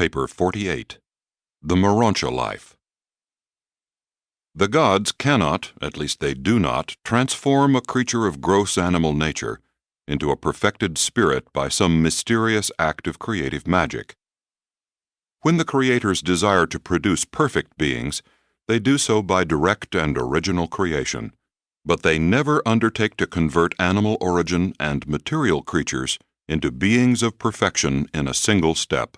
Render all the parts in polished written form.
Paper 48. The Morontia Life. The gods cannot, at least they do not, transform a creature of gross animal nature into a perfected spirit by some mysterious act of creative magic. When the creators desire to produce perfect beings, they do so by direct and original creation, but they never undertake to convert animal origin and material creatures into beings of perfection in a single step.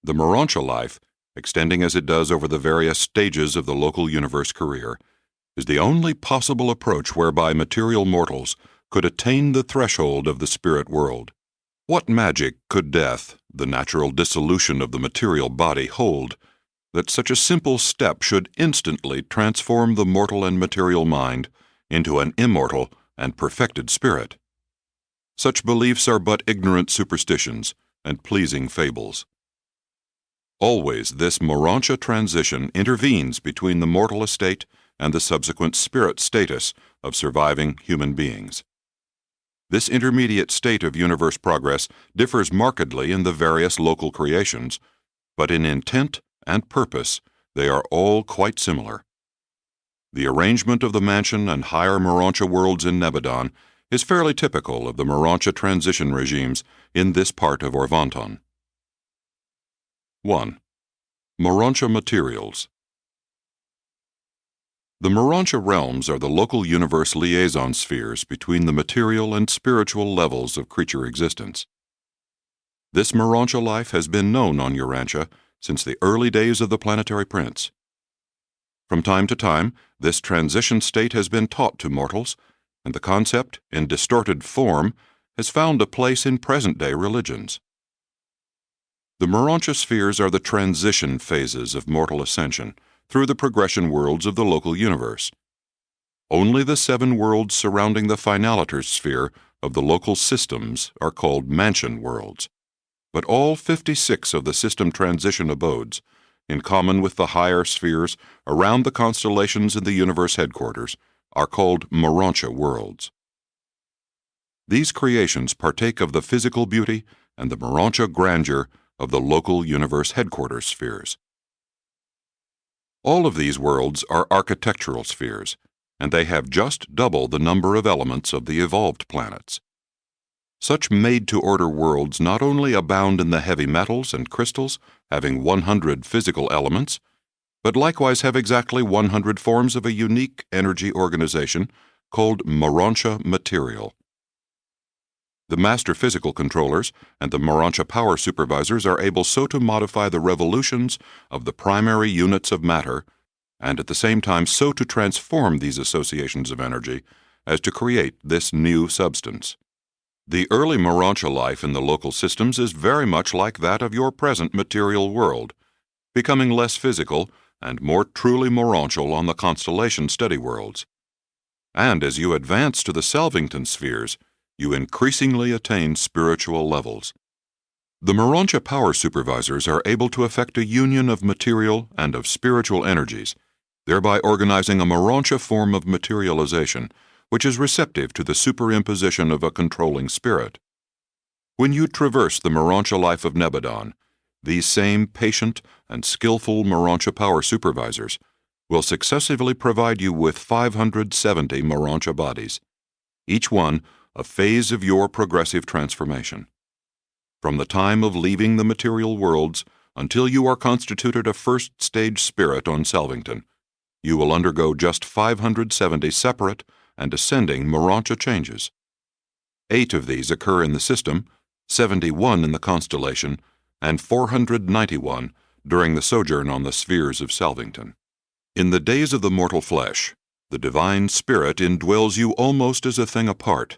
The Morontia life, extending as it does over the various stages of the local universe career, is the only possible approach whereby material mortals could attain the threshold of the spirit world. What magic could death, the natural dissolution of the material body, hold, that such a simple step should instantly transform the mortal and material mind into an immortal and perfected spirit? Such beliefs are but ignorant superstitions and pleasing fables. Always this Morontia transition intervenes between the mortal estate and the subsequent spirit status of surviving human beings. This intermediate state of universe progress differs markedly in the various local creations, but in intent and purpose they are all quite similar. The arrangement of the mansion and higher Morontia worlds in Nebadon is fairly typical of the Morontia transition regimes in this part of Orvonton. 1. Morontia materials. The Morontia realms are the local universe liaison spheres between the material and spiritual levels of creature existence. This Morontia life has been known on Urantia since the early days of the planetary prince. From time to time, this transition state has been taught to mortals, and the concept, in distorted form, has found a place in present-day religions. The Morontia spheres are the transition phases of mortal ascension through the progression worlds of the local universe. Only the 7 worlds surrounding the finaliter sphere of the local systems are called mansion worlds, but all 56 of the system transition abodes, in common with the higher spheres around the constellations in the universe headquarters, are called Morontia worlds. These creations partake of the physical beauty and the Morontia grandeur of the local universe headquarters spheres. All of these worlds are architectural spheres, and they have just double the number of elements of the evolved planets. Such made-to-order worlds not only abound in the heavy metals and crystals, having 100 physical elements, but likewise have exactly 100 forms of a unique energy organization called Morontia material. The master physical controllers and the Morontia power supervisors are able so to modify the revolutions of the primary units of matter, and at the same time so to transform these associations of energy as to create this new substance. The early Morontia life in the local systems is very much like that of your present material world, becoming less physical and more truly Morontial on the constellation study worlds. And as you advance to the Salvington spheres, you increasingly attain spiritual levels. The Morontia power supervisors are able to effect a union of material and of spiritual energies, thereby organizing a Morontia form of materialization, which is receptive to the superimposition of a controlling spirit. When you traverse the Morontia life of Nebadon, these same patient and skillful Morontia power supervisors will successively provide you with 570 Morontia bodies, each one a phase of your progressive transformation. From the time of leaving the material worlds until you are constituted a first-stage spirit on Salvington, you will undergo just 570 separate and ascending Morontia changes. 8 of these occur in the system, 71 in the constellation, and 491 during the sojourn on the spheres of Salvington. In the days of the mortal flesh, the divine spirit indwells you almost as a thing apart,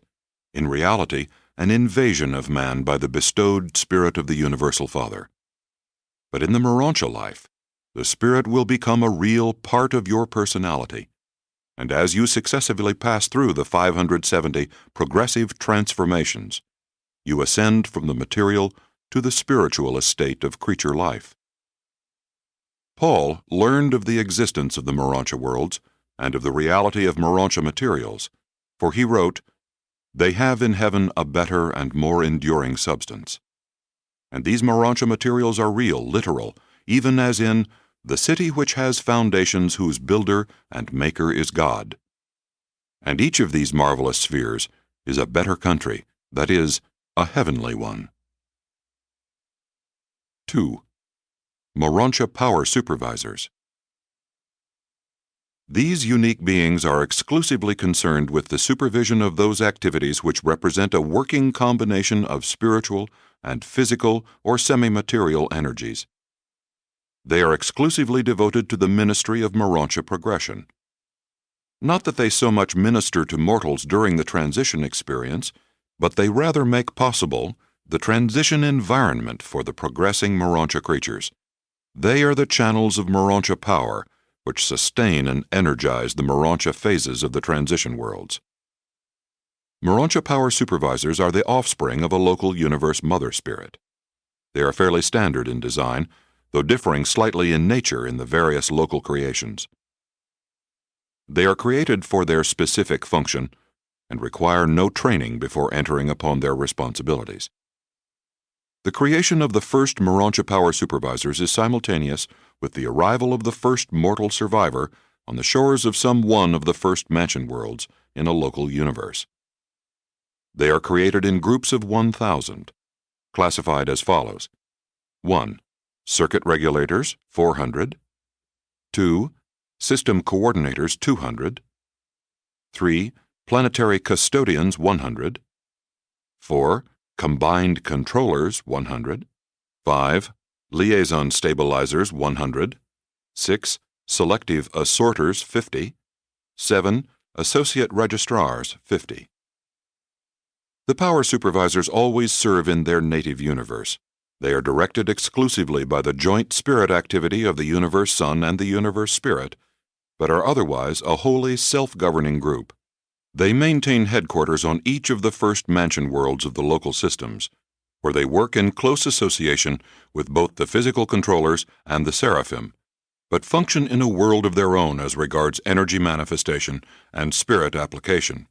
in reality an invasion of man by the bestowed spirit of the Universal Father. But in the Morontia life, the spirit will become a real part of your personality, and as you successively pass through the 570 progressive transformations, you ascend from the material to the spiritual estate of creature life. Paul learned of the existence of the Morontia worlds and of the reality of Morontia materials, for he wrote, "They have in heaven a better and more enduring substance." and these Morontia materials are real, literal, even as in the city which has foundations whose builder and maker is God. And each of these marvelous spheres is a better country, that is, a heavenly one. 2. Morontia Power Supervisors. These unique beings are exclusively concerned with the supervision of those activities which represent a working combination of spiritual and physical or semi-material energies. They are exclusively devoted to the ministry of Morontia progression. Not that they so much minister to mortals during the transition experience, but they rather make possible the transition environment for the progressing Morontia creatures. They are the channels of Morontia power, which sustain and energize the Morontia phases of the transition worlds. Morontia Power Supervisors are the offspring of a local universe mother spirit. They are fairly standard in design, though differing slightly in nature in the various local creations. They are created for their specific function and require no training before entering upon their responsibilities. The creation of the first Morontia Power Supervisors is simultaneous with the arrival of the first mortal survivor on the shores of some one of the first mansion worlds in a local universe. They are created in groups of 1,000, classified as follows: 1. Circuit Regulators, 400. 2. System Coordinators, 200. 3. Planetary Custodians, 100. 4. Combined Controllers, 100. 5. Liaison Stabilizers, 100. 6. Selective Assorters, 50. 7. Associate Registrars, 50. The Power Supervisors always serve in their native universe. They are directed exclusively by the joint spirit activity of the Universe Sun and the Universe Spirit, but are otherwise a wholly self-governing group. They maintain headquarters on each of the first mansion worlds of the local systems, where they work in close association with both the physical controllers and the Seraphim, but function in a world of their own as regards energy manifestation and spirit application.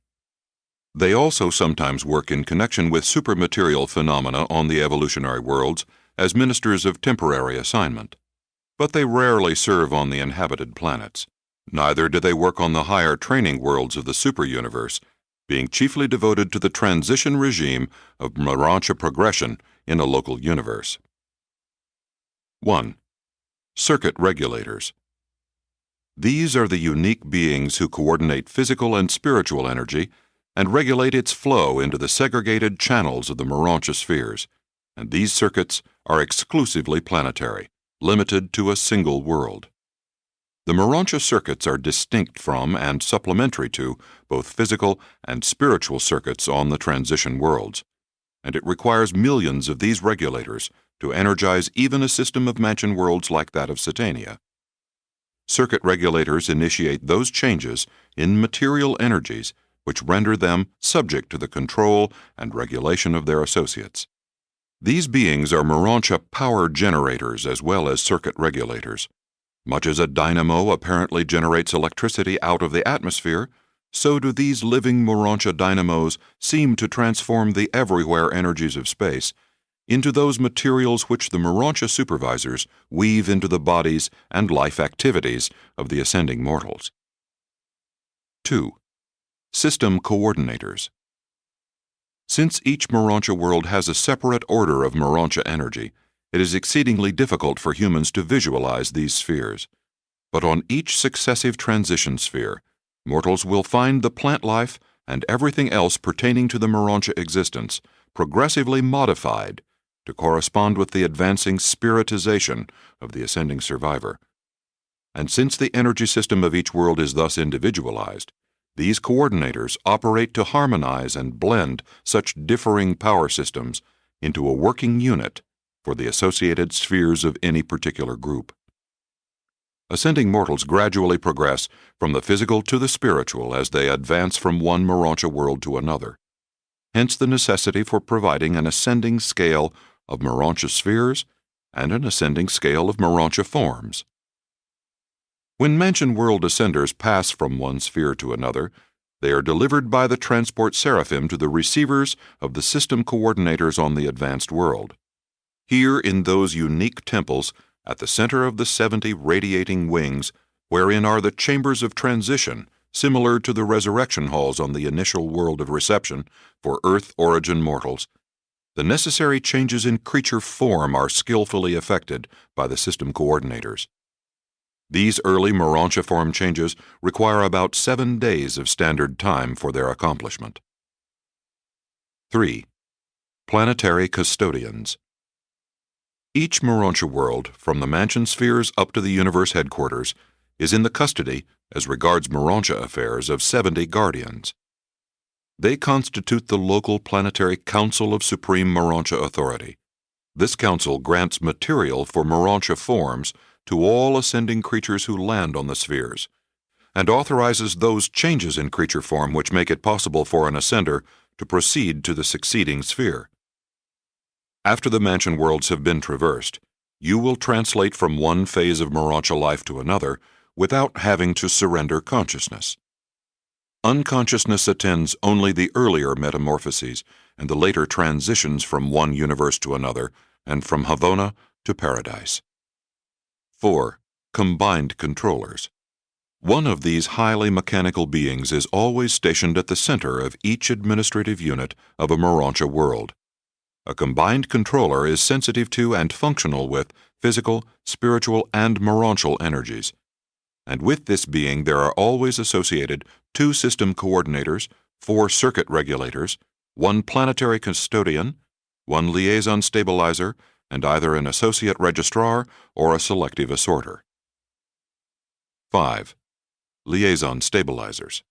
They also sometimes work in connection with supermaterial phenomena on the evolutionary worlds as ministers of temporary assignment, but they rarely serve on the inhabited planets. Neither do they work on the higher training worlds of the super-universe, being chiefly devoted to the transition regime of Morontia progression in a local universe. 1. Circuit Regulators. These are the unique beings who coordinate physical and spiritual energy and regulate its flow into the segregated channels of the Morontia spheres, and these circuits are exclusively planetary, limited to a single world. The Morontia circuits are distinct from and supplementary to both physical and spiritual circuits on the transition worlds, and it requires millions of these regulators to energize even a system of mansion worlds like that of Satania. Circuit regulators initiate those changes in material energies which render them subject to the control and regulation of their associates. These beings are Morontia power generators as well as circuit regulators. Much as a dynamo apparently generates electricity out of the atmosphere, so do these living Morontia dynamos seem to transform the everywhere energies of space into those materials which the Morontia supervisors weave into the bodies and life activities of the ascending mortals. 2. System Coordinators. Since each Morontia world has a separate order of Morontia energy, it is exceedingly difficult for humans to visualize these spheres. But on each successive transition sphere, mortals will find the plant life and everything else pertaining to the Morontia existence progressively modified to correspond with the advancing spiritization of the ascending survivor. And since the energy system of each world is thus individualized, these coordinators operate to harmonize and blend such differing power systems into a working unit for the associated spheres of any particular group. Ascending mortals gradually progress from the physical to the spiritual as they advance from one Morontia world to another. Hence the necessity for providing an ascending scale of Morontia spheres and an ascending scale of Morontia forms. When mansion world ascenders pass from one sphere to another, they are delivered by the transport seraphim to the receivers of the system coordinators on the advanced world. Here in those unique temples, at the center of the 70 radiating wings, wherein are the chambers of transition, similar to the resurrection halls on the initial world of reception for Earth-origin mortals, the necessary changes in creature form are skillfully effected by the system coordinators. These early Morontia form changes require about 7 days of standard time for their accomplishment. 3. Planetary Custodians. Each Morontia world, from the mansion spheres up to the universe headquarters, is in the custody, as regards Morontia affairs, of 70 guardians. They constitute the local planetary Council of Supreme Morontia Authority. This council grants material for Morontia forms to all ascending creatures who land on the spheres, and authorizes those changes in creature form which make it possible for an ascender to proceed to the succeeding sphere. After the mansion worlds have been traversed, you will translate from one phase of Morontia life to another without having to surrender consciousness. Unconsciousness attends only the earlier metamorphoses and the later transitions from one universe to another and from Havona to Paradise. 4. Combined Controllers. One of these highly mechanical beings is always stationed at the center of each administrative unit of a Morontia world. A combined controller is sensitive to and functional with physical, spiritual, and Morontial energies. And with this being there are always associated 2 system coordinators, 4 circuit regulators, 1 planetary custodian, 1 liaison stabilizer, and either an associate registrar or a selective assorter. 5. Liaison stabilizers.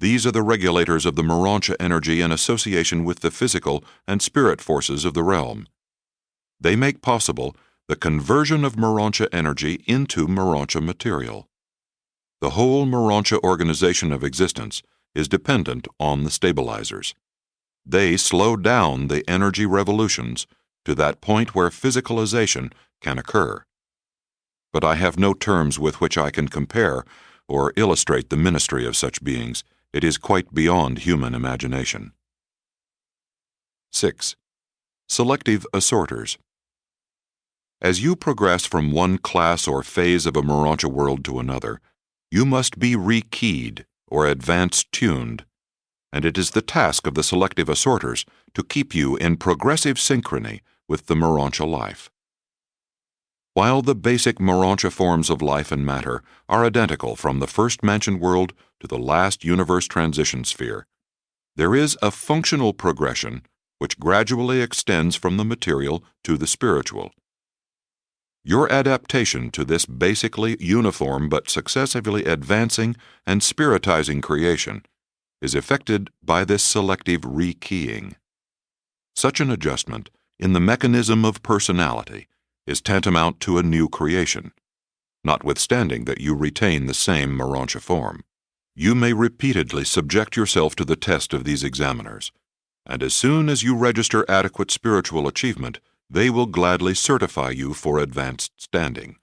These are the regulators of the Morontia energy in association with the physical and spirit forces of the realm. They make possible the conversion of Morontia energy into Morontia material. The whole Morontia organization of existence is dependent on the stabilizers. They slow down the energy revolutions to that point where physicalization can occur. But I have no terms with which I can compare or illustrate the ministry of such beings. It is quite beyond human imagination. 6. Selective assorters. As you progress from one class or phase of a Morontia world to another, you must be rekeyed or advance-tuned, and it is the task of the selective assorters to keep you in progressive synchrony with the Morontia life. While the basic Morontia forms of life and matter are identical from the first mansion world to the last universe transition sphere, there is a functional progression which gradually extends from the material to the spiritual. Your adaptation to this basically uniform but successively advancing and spiritizing creation is effected by this selective rekeying. Such an adjustment in the mechanism of personality is tantamount to a new creation, notwithstanding that you retain the same Morontia form. You may repeatedly subject yourself to the test of these examiners, and as soon as you register adequate spiritual achievement, they will gladly certify you for advanced standing.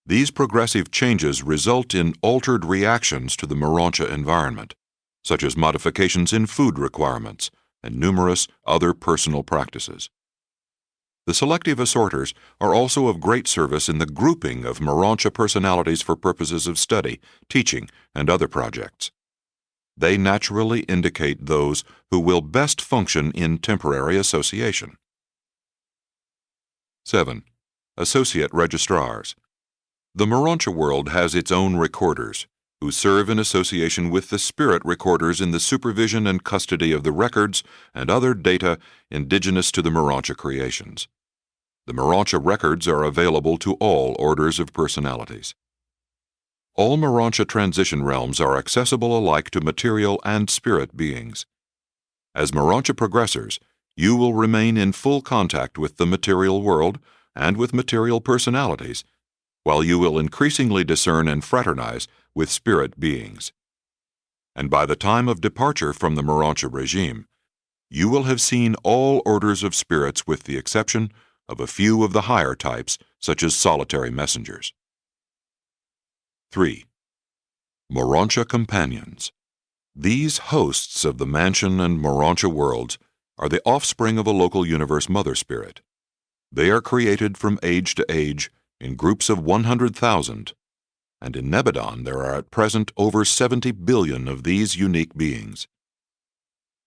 These progressive changes result in altered reactions to the Morontia environment, such as modifications in food requirements and numerous other personal practices. The selective assorters are also of great service in the grouping of Morontia personalities for purposes of study, teaching, and other projects. They naturally indicate those who will best function in temporary association. 7. Associate registrars. The Morontia world has its own recorders, who serve in association with the spirit recorders in the supervision and custody of the records and other data indigenous to the Morontia creations. The Morontia records are available to all orders of personalities. All Morontia transition realms are accessible alike to material and spirit beings. As Morontia progressors, you will remain in full contact with the material world and with material personalities, while you will increasingly discern and fraternize with spirit beings. And by the time of departure from the Morontia regime, you will have seen all orders of spirits with the exception of a few of the higher types, such as solitary messengers. 3. Morontia companions. These hosts of the mansion and Morontia worlds are the offspring of a local universe mother spirit, They are created from age to age in groups of 100,000, and in Nebadon there are at present over 70 billion of these unique beings.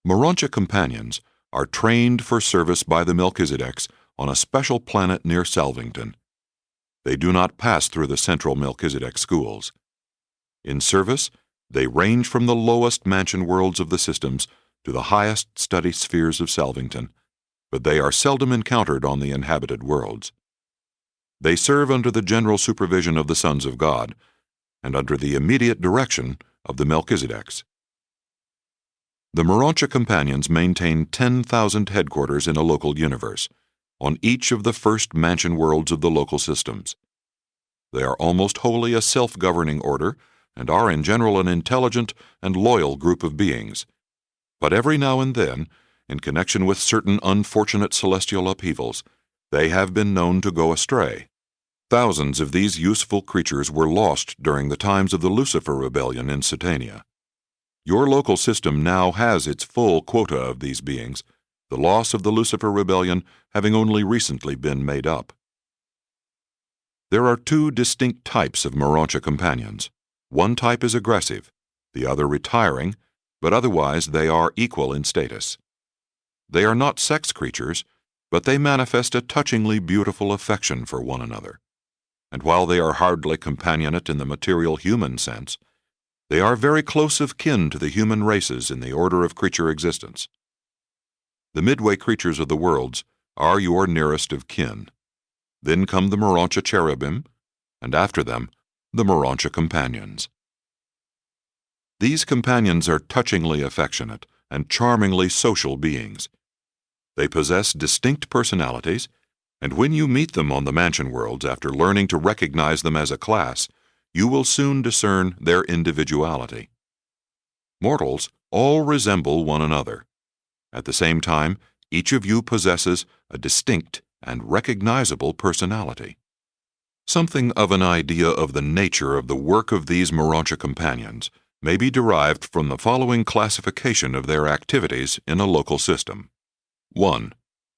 Morontia companions are trained for service by the Melchizedeks on a special planet near Salvington. They do not pass through the central Melchizedek schools. In service, they range from the lowest mansion worlds of the systems to the highest study spheres of Salvington, but they are seldom encountered on the inhabited worlds. They serve under the general supervision of the sons of God and under the immediate direction of the Melchizedeks. The Morontia companions maintain 10,000 headquarters in a local universe, on each of the first mansion worlds of the local systems. They are almost wholly a self-governing order and are in general an intelligent and loyal group of beings. But every now and then, in connection with certain unfortunate celestial upheavals, they have been known to go astray. Thousands of these useful creatures were lost during the times of the Lucifer Rebellion in Satania. Your local system now has its full quota of these beings, the loss of the Lucifer Rebellion having only recently been made up. There are two distinct types of Morontia companions. One type is aggressive, the other retiring, but otherwise they are equal in status. They are not sex creatures, but they manifest a touchingly beautiful affection for one another. And while they are hardly companionate in the material human sense, they are very close of kin to the human races in the order of creature existence. The midway creatures of the worlds are your nearest of kin. Then come the Morontia cherubim, and after them, the Morontia companions. These companions are touchingly affectionate and charmingly social beings. They possess distinct personalities, and when you meet them on the mansion worlds after learning to recognize them as a class, you will soon discern their individuality. Mortals all resemble one another. At the same time, each of you possesses a distinct and recognizable personality. Something of an idea of the nature of the work of these Morontia companions may be derived from the following classification of their activities in a local system. 1.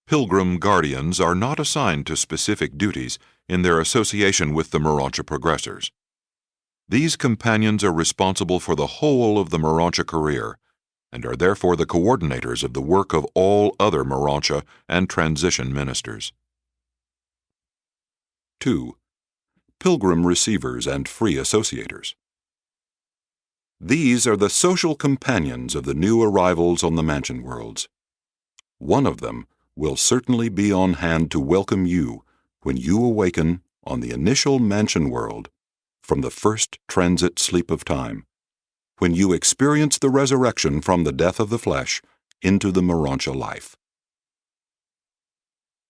Pilgrim guardians are not assigned to specific duties in their association with the Morontia progressors. These companions are responsible for the whole of the Morontia career and are therefore the coordinators of the work of all other Morontia and transition ministers. 2. Pilgrim receivers and free associators. These are the social companions of the new arrivals on the mansion worlds. One of them will certainly be on hand to welcome you when you awaken on the initial mansion world from the first transit sleep of time, when you experience the resurrection from the death of the flesh into the Morontia life.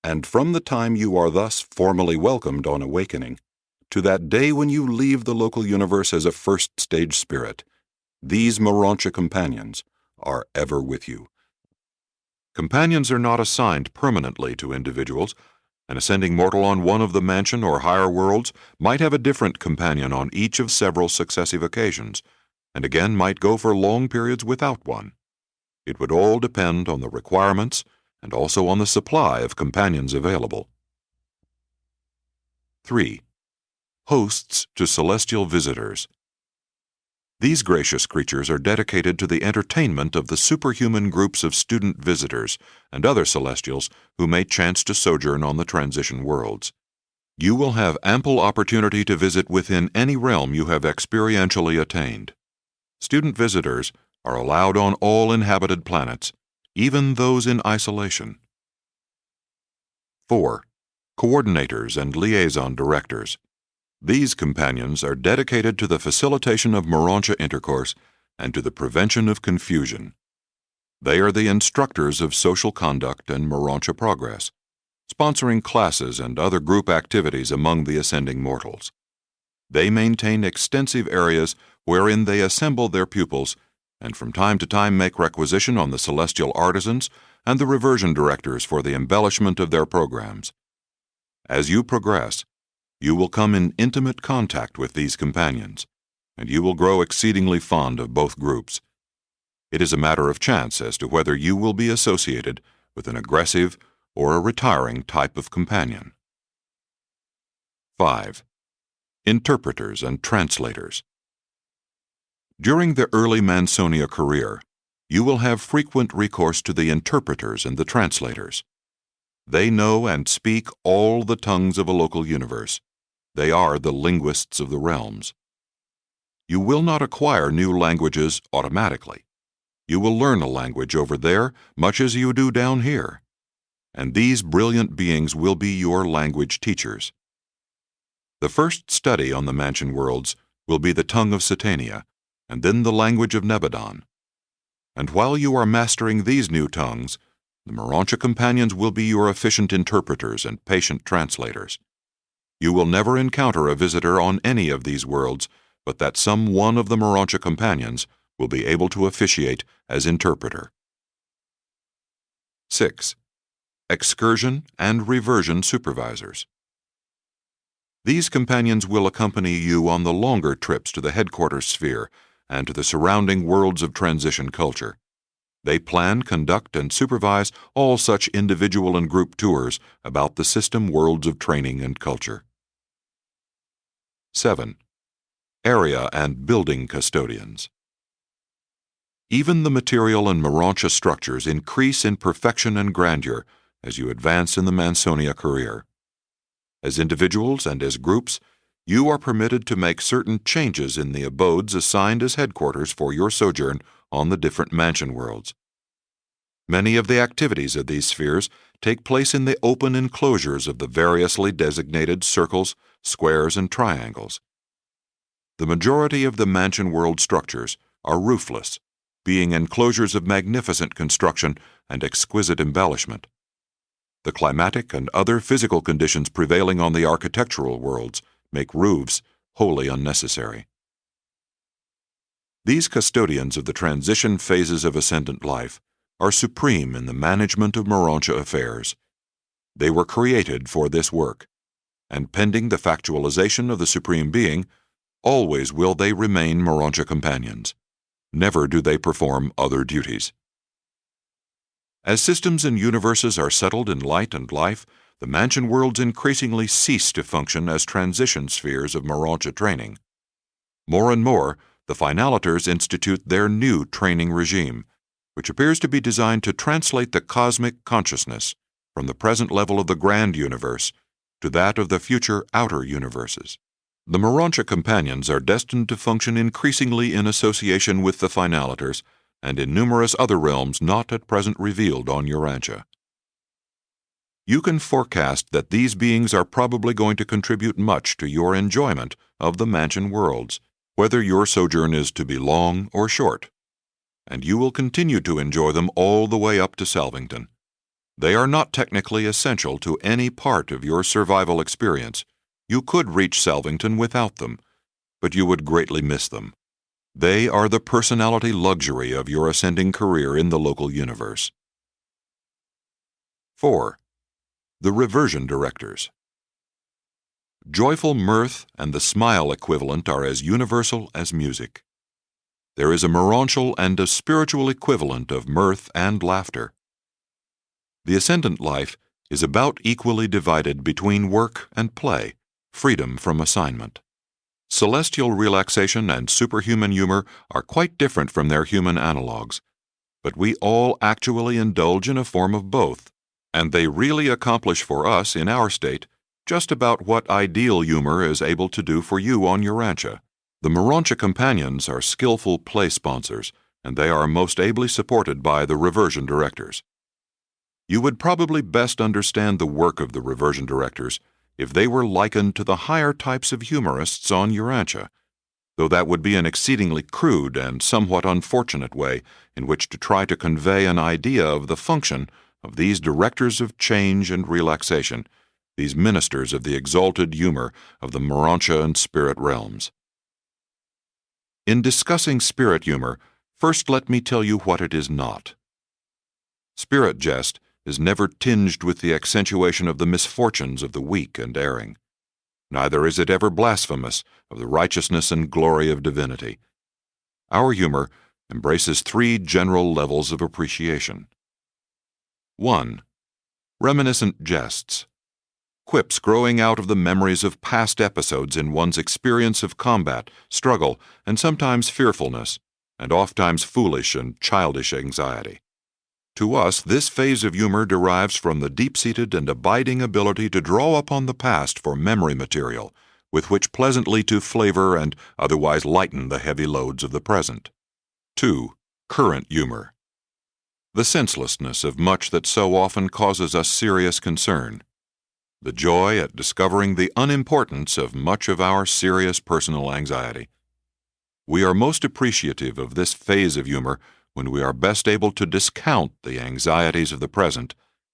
And from the time you are thus formally welcomed on awakening, to that day when you leave the local universe as a first-stage spirit, these Morontia companions are ever with you. Companions are not assigned permanently to individuals. An ascending mortal on one of the mansion or higher worlds might have a different companion on each of several successive occasions, and again might go for long periods without one. It would all depend on the requirements and also on the supply of companions available. 3. Hosts to celestial visitors. These gracious creatures are dedicated to the entertainment of the superhuman groups of student visitors and other celestials who may chance to sojourn on the transition worlds. You will have ample opportunity to visit within any realm you have experientially attained. Student visitors are allowed on all inhabited planets, even those in isolation. 4. Coordinators and liaison directors. These companions are dedicated to the facilitation of Morontia intercourse and to the prevention of confusion. They are the instructors of social conduct and Morontia progress, sponsoring classes and other group activities among the ascending mortals. They maintain extensive areas wherein they assemble their pupils and from time to time make requisition on the celestial artisans and the reversion directors for the embellishment of their programs. As you progress, you will come in intimate contact with these companions, and you will grow exceedingly fond of both groups. It is a matter of chance as to whether you will be associated with an aggressive or a retiring type of companion. 5. Interpreters and translators. During the early Mansonia career, you will have frequent recourse to the interpreters and the translators. They know and speak all the tongues of a local universe. They are the linguists of the realms. You will not acquire new languages automatically. You will learn a language over there much as you do down here. And these brilliant beings will be your language teachers. The first study on the mansion worlds will be the tongue of Satania, and then the language of Nebadon. And while you are mastering these new tongues, the Morontia companions will be your efficient interpreters and patient translators. You will never encounter a visitor on any of these worlds, but that some one of the Morontia companions will be able to officiate as interpreter. 6. Excursion and reversion supervisors. These companions will accompany you on the longer trips to the headquarters sphere and to the surrounding worlds of transition culture. They plan, conduct, and supervise all such individual and group tours about the system worlds of training and culture. 7. Area and building custodians. Even the material and Morontia structures increase in perfection and grandeur as you advance in the Mansonia career. As individuals and as groups, you are permitted to make certain changes in the abodes assigned as headquarters for your sojourn on the different mansion worlds. Many of the activities of these spheres take place in the open enclosures of the variously designated circles, squares, and triangles. The majority of the mansion world structures are roofless, being enclosures of magnificent construction and exquisite embellishment. The climatic and other physical conditions prevailing on the architectural worlds make roofs wholly unnecessary. These custodians of the transition phases of ascendant life are supreme in the management of Morontia affairs. They were created for this work, and pending the factualization of the Supreme Being, always will they remain Morontia companions. Never do they perform other duties. As systems and universes are settled in light and life, the mansion worlds increasingly cease to function as transition spheres of Morontia training. More and more, the finaliters institute their new training regime, which appears to be designed to translate the cosmic consciousness from the present level of the grand universe to that of the future outer universes. The Morontia companions are destined to function increasingly in association with the finaliters and in numerous other realms not at present revealed on Urantia. You can forecast that these beings are probably going to contribute much to your enjoyment of the mansion worlds, whether your sojourn is to be long or short, and you will continue to enjoy them all the way up to Salvington. They are not technically essential to any part of your survival experience. You could reach Salvington without them, but you would greatly miss them. They are the personality luxury of your ascending career in the local universe. 4. The reversion directors. Joyful mirth and the smile equivalent are as universal as music. There is a morontial and a spiritual equivalent of mirth and laughter. The ascendant life is about equally divided between work and play, freedom from assignment. Celestial relaxation and superhuman humor are quite different from their human analogues, but we all actually indulge in a form of both, and they really accomplish for us in our state just about what ideal humor is able to do for you on Urantia. The Morontia companions are skillful play sponsors, and they are most ably supported by the reversion directors. You would probably best understand the work of the reversion directors if they were likened to the higher types of humorists on Urantia, though that would be an exceedingly crude and somewhat unfortunate way in which to try to convey an idea of the function of these directors of change and relaxation, these ministers of the exalted humor of the Morontia and spirit realms. In discussing spirit humor, first let me tell you what it is not. Spirit jest is never tinged with the accentuation of the misfortunes of the weak and erring. Neither is it ever blasphemous of the righteousness and glory of divinity. Our humor embraces three general levels of appreciation. 1. reminiscent jests, quips growing out of the memories of past episodes in one's experience of combat, struggle, and sometimes fearfulness, and ofttimes foolish and childish anxiety. To us, this phase of humor derives from the deep-seated and abiding ability to draw upon the past for memory material, with which pleasantly to flavor and otherwise lighten the heavy loads of the present. 2. Current humor. The senselessness of much that so often causes us serious concern. The joy at discovering the unimportance of much of our serious personal anxiety. We are most appreciative of this phase of humor when we are best able to discount the anxieties of the present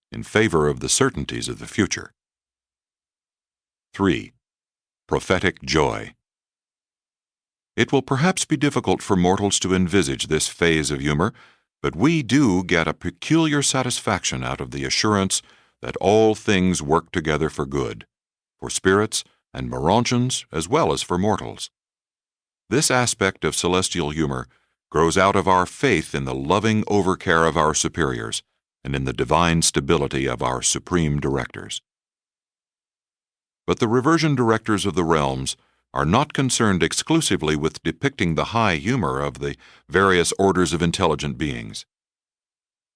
in favor of the certainties of the future. 3. Prophetic joy. It will perhaps be difficult for mortals to envisage this phase of humor, but we do get a peculiar satisfaction out of the assurance that all things work together for good, for spirits and Morontians as well as for mortals. This aspect of celestial humor grows out of our faith in the loving overcare of our superiors and in the divine stability of our supreme directors. But the reversion directors of the realms are not concerned exclusively with depicting the high humor of the various orders of intelligent beings.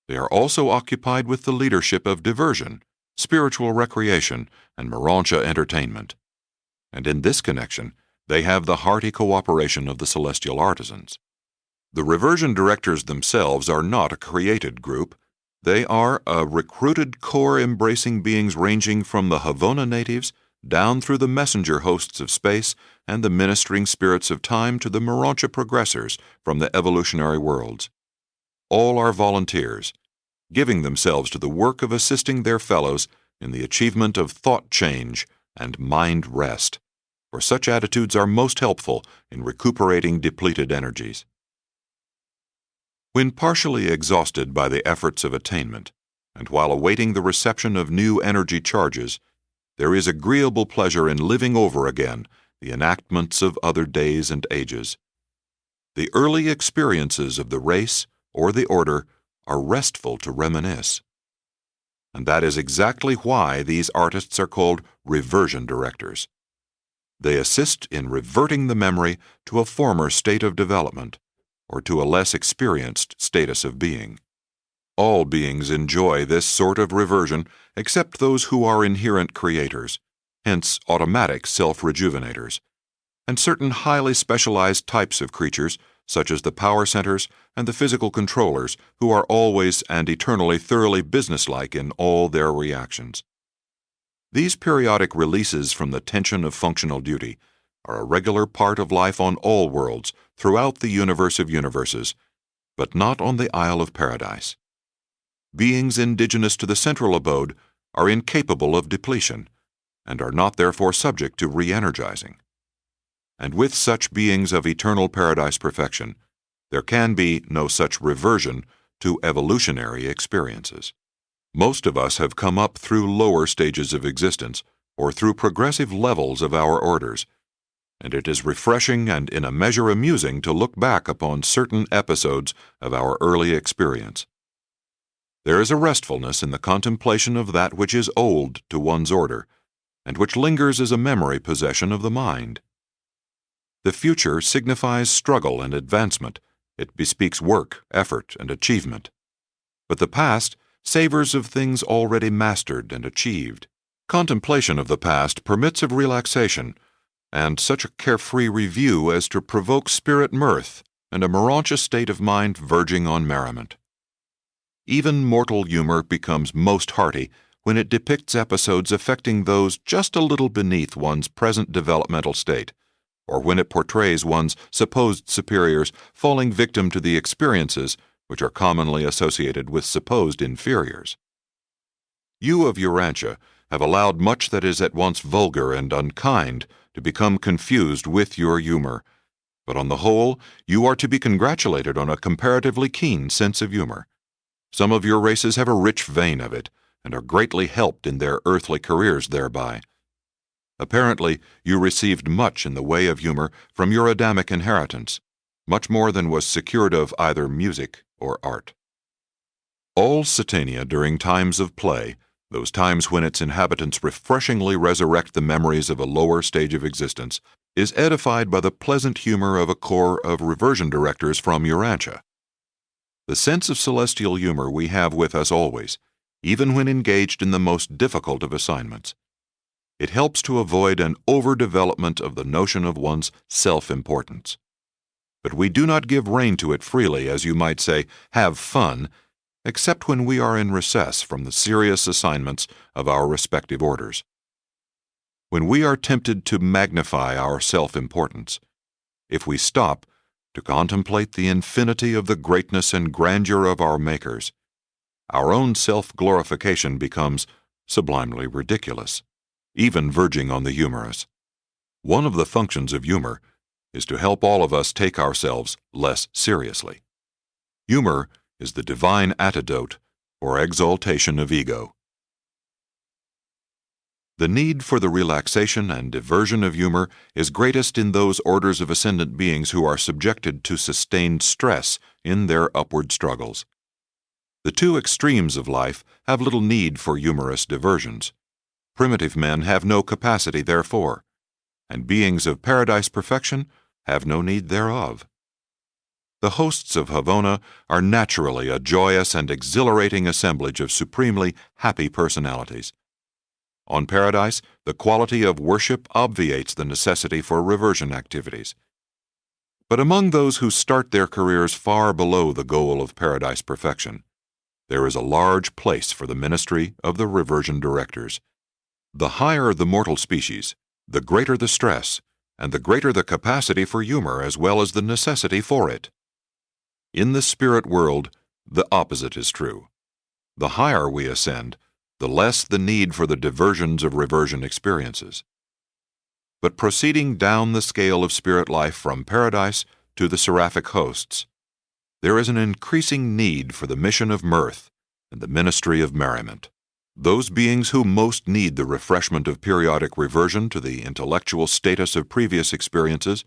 They are also occupied with the leadership of diversion, spiritual recreation, and Morontia entertainment. And in this connection, they have the hearty cooperation of the celestial artisans. The reversion directors themselves are not a created group. They are a recruited corps embracing beings ranging from the Havona natives down through the messenger hosts of space and the ministering spirits of time to the Morontia progressors from the evolutionary worlds. All are volunteers, giving themselves to the work of assisting their fellows in the achievement of thought change and mind rest, for such attitudes are most helpful in recuperating depleted energies. When partially exhausted by the efforts of attainment, and while awaiting the reception of new energy charges, there is agreeable pleasure in living over again the enactments of other days and ages. The early experiences of the race or the order are restful to reminisce. And that is exactly why these artists are called reversion directors. They assist in reverting the memory to a former state of development, or to a less experienced status of being. All beings enjoy this sort of reversion except those who are inherent creators, hence automatic self-rejuvenators, and certain highly specialized types of creatures, such as the power centers and the physical controllers, who are always and eternally thoroughly businesslike in all their reactions. These periodic releases from the tension of functional duty are a regular part of life on all worlds throughout the universe of universes, but not on the Isle of Paradise. Beings indigenous to the central abode are incapable of depletion, and are not therefore subject to re-energizing. And with such beings of eternal paradise perfection, there can be no such reversion to evolutionary experiences. Most of us have come up through lower stages of existence, or through progressive levels of our orders, and it is refreshing and in a measure amusing to look back upon certain episodes of our early experience. There is a restfulness in the contemplation of that which is old to one's order, and which lingers as a memory possession of the mind. The future signifies struggle and advancement. It bespeaks work, effort, and achievement. But the past savors of things already mastered and achieved. Contemplation of the past permits of relaxation, and such a carefree review as to provoke spirit mirth and a Morontia state of mind verging on merriment. Even mortal humor becomes most hearty when it depicts episodes affecting those just a little beneath one's present developmental state, or when it portrays one's supposed superiors falling victim to the experiences which are commonly associated with supposed inferiors. You of Urantia have allowed much that is at once vulgar and unkind to become confused with your humor, but on the whole you are to be congratulated on a comparatively keen sense of humor. Some of your races have a rich vein of it, and are greatly helped in their earthly careers thereby. Apparently, you received much in the way of humor from your Adamic inheritance, much more than was secured of either music or art. All Satania during times of play, those times when its inhabitants refreshingly resurrect the memories of a lower stage of existence, is edified by the pleasant humor of a corps of reversion directors from Urantia. The sense of celestial humor we have with us always, even when engaged in the most difficult of assignments. It helps to avoid an overdevelopment of the notion of one's self-importance. But we do not give rein to it freely, as you might say, have fun, except when we are in recess from the serious assignments of our respective orders. When we are tempted to magnify our self-importance, if we stop to contemplate the infinity of the greatness and grandeur of our makers, our own self-glorification becomes sublimely ridiculous, even verging on the humorous. One of the functions of humor is to help all of us take ourselves less seriously. Humor is the divine antidote for exaltation of ego. The need for the relaxation and diversion of humor is greatest in those orders of ascendant beings who are subjected to sustained stress in their upward struggles. The two extremes of life have little need for humorous diversions. Primitive men have no capacity therefor, and beings of paradise perfection have no need thereof. The hosts of Havona are naturally a joyous and exhilarating assemblage of supremely happy personalities. On paradise, the quality of worship obviates the necessity for reversion activities. But among those who start their careers far below the goal of paradise perfection, there is a large place for the ministry of the reversion directors. The higher the mortal species, the greater the stress, and the greater the capacity for humor as well as the necessity for it. In the spirit world, the opposite is true. The higher we ascend, the less the need for the diversions of reversion experiences. But proceeding down the scale of spirit life from paradise to the seraphic hosts, there is an increasing need for the mission of mirth and the ministry of merriment. Those beings who most need the refreshment of periodic reversion to the intellectual status of previous experiences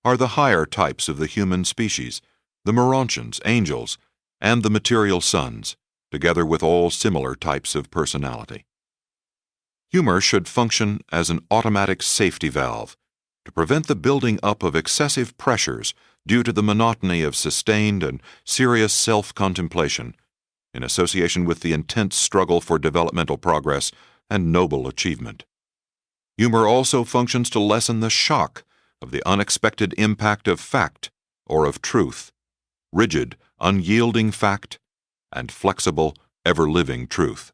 are the higher types of the human species, the Morontians, angels, and the material sons, together with all similar types of personality. Humor should function as an automatic safety valve to prevent the building up of excessive pressures due to the monotony of sustained and serious self-contemplation in association with the intense struggle for developmental progress and noble achievement. Humor also functions to lessen the shock of the unexpected impact of fact or of truth, rigid, unyielding fact, and flexible, ever-living truth.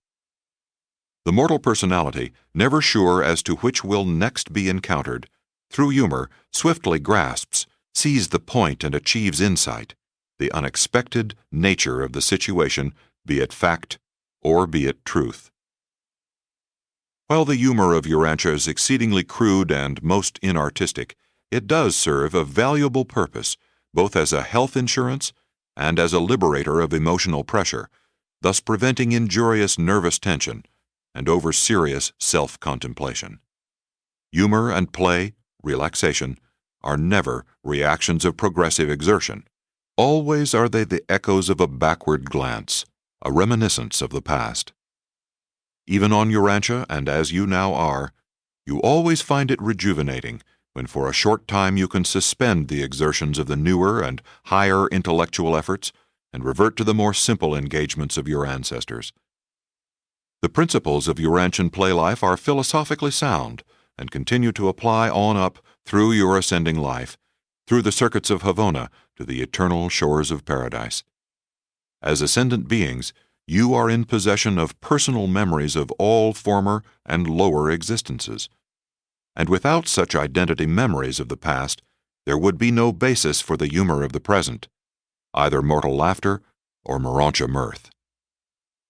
The mortal personality, never sure as to which will next be encountered, through humor swiftly grasps, sees the point and achieves insight, the unexpected nature of the situation, be it fact or be it truth. While the humor of Urantia is exceedingly crude and most inartistic, it does serve a valuable purpose, both as a health insurance and as a liberator of emotional pressure, thus preventing injurious nervous tension and over-serious self-contemplation. Humor and play, relaxation, are never reactions of progressive exertion. Always are they the echoes of a backward glance, a reminiscence of the past. Even on Urantia, and as you now are, you always find it rejuvenating when for a short time you can suspend the exertions of the newer and higher intellectual efforts and revert to the more simple engagements of your ancestors. The principles of Urantian play life are philosophically sound and continue to apply on up through your ascending life, through the circuits of Havona to the eternal shores of paradise. As ascendant beings, you are in possession of personal memories of all former and lower existences. And without such identity memories of the past, there would be no basis for the humor of the present, either mortal laughter or Morontia mirth.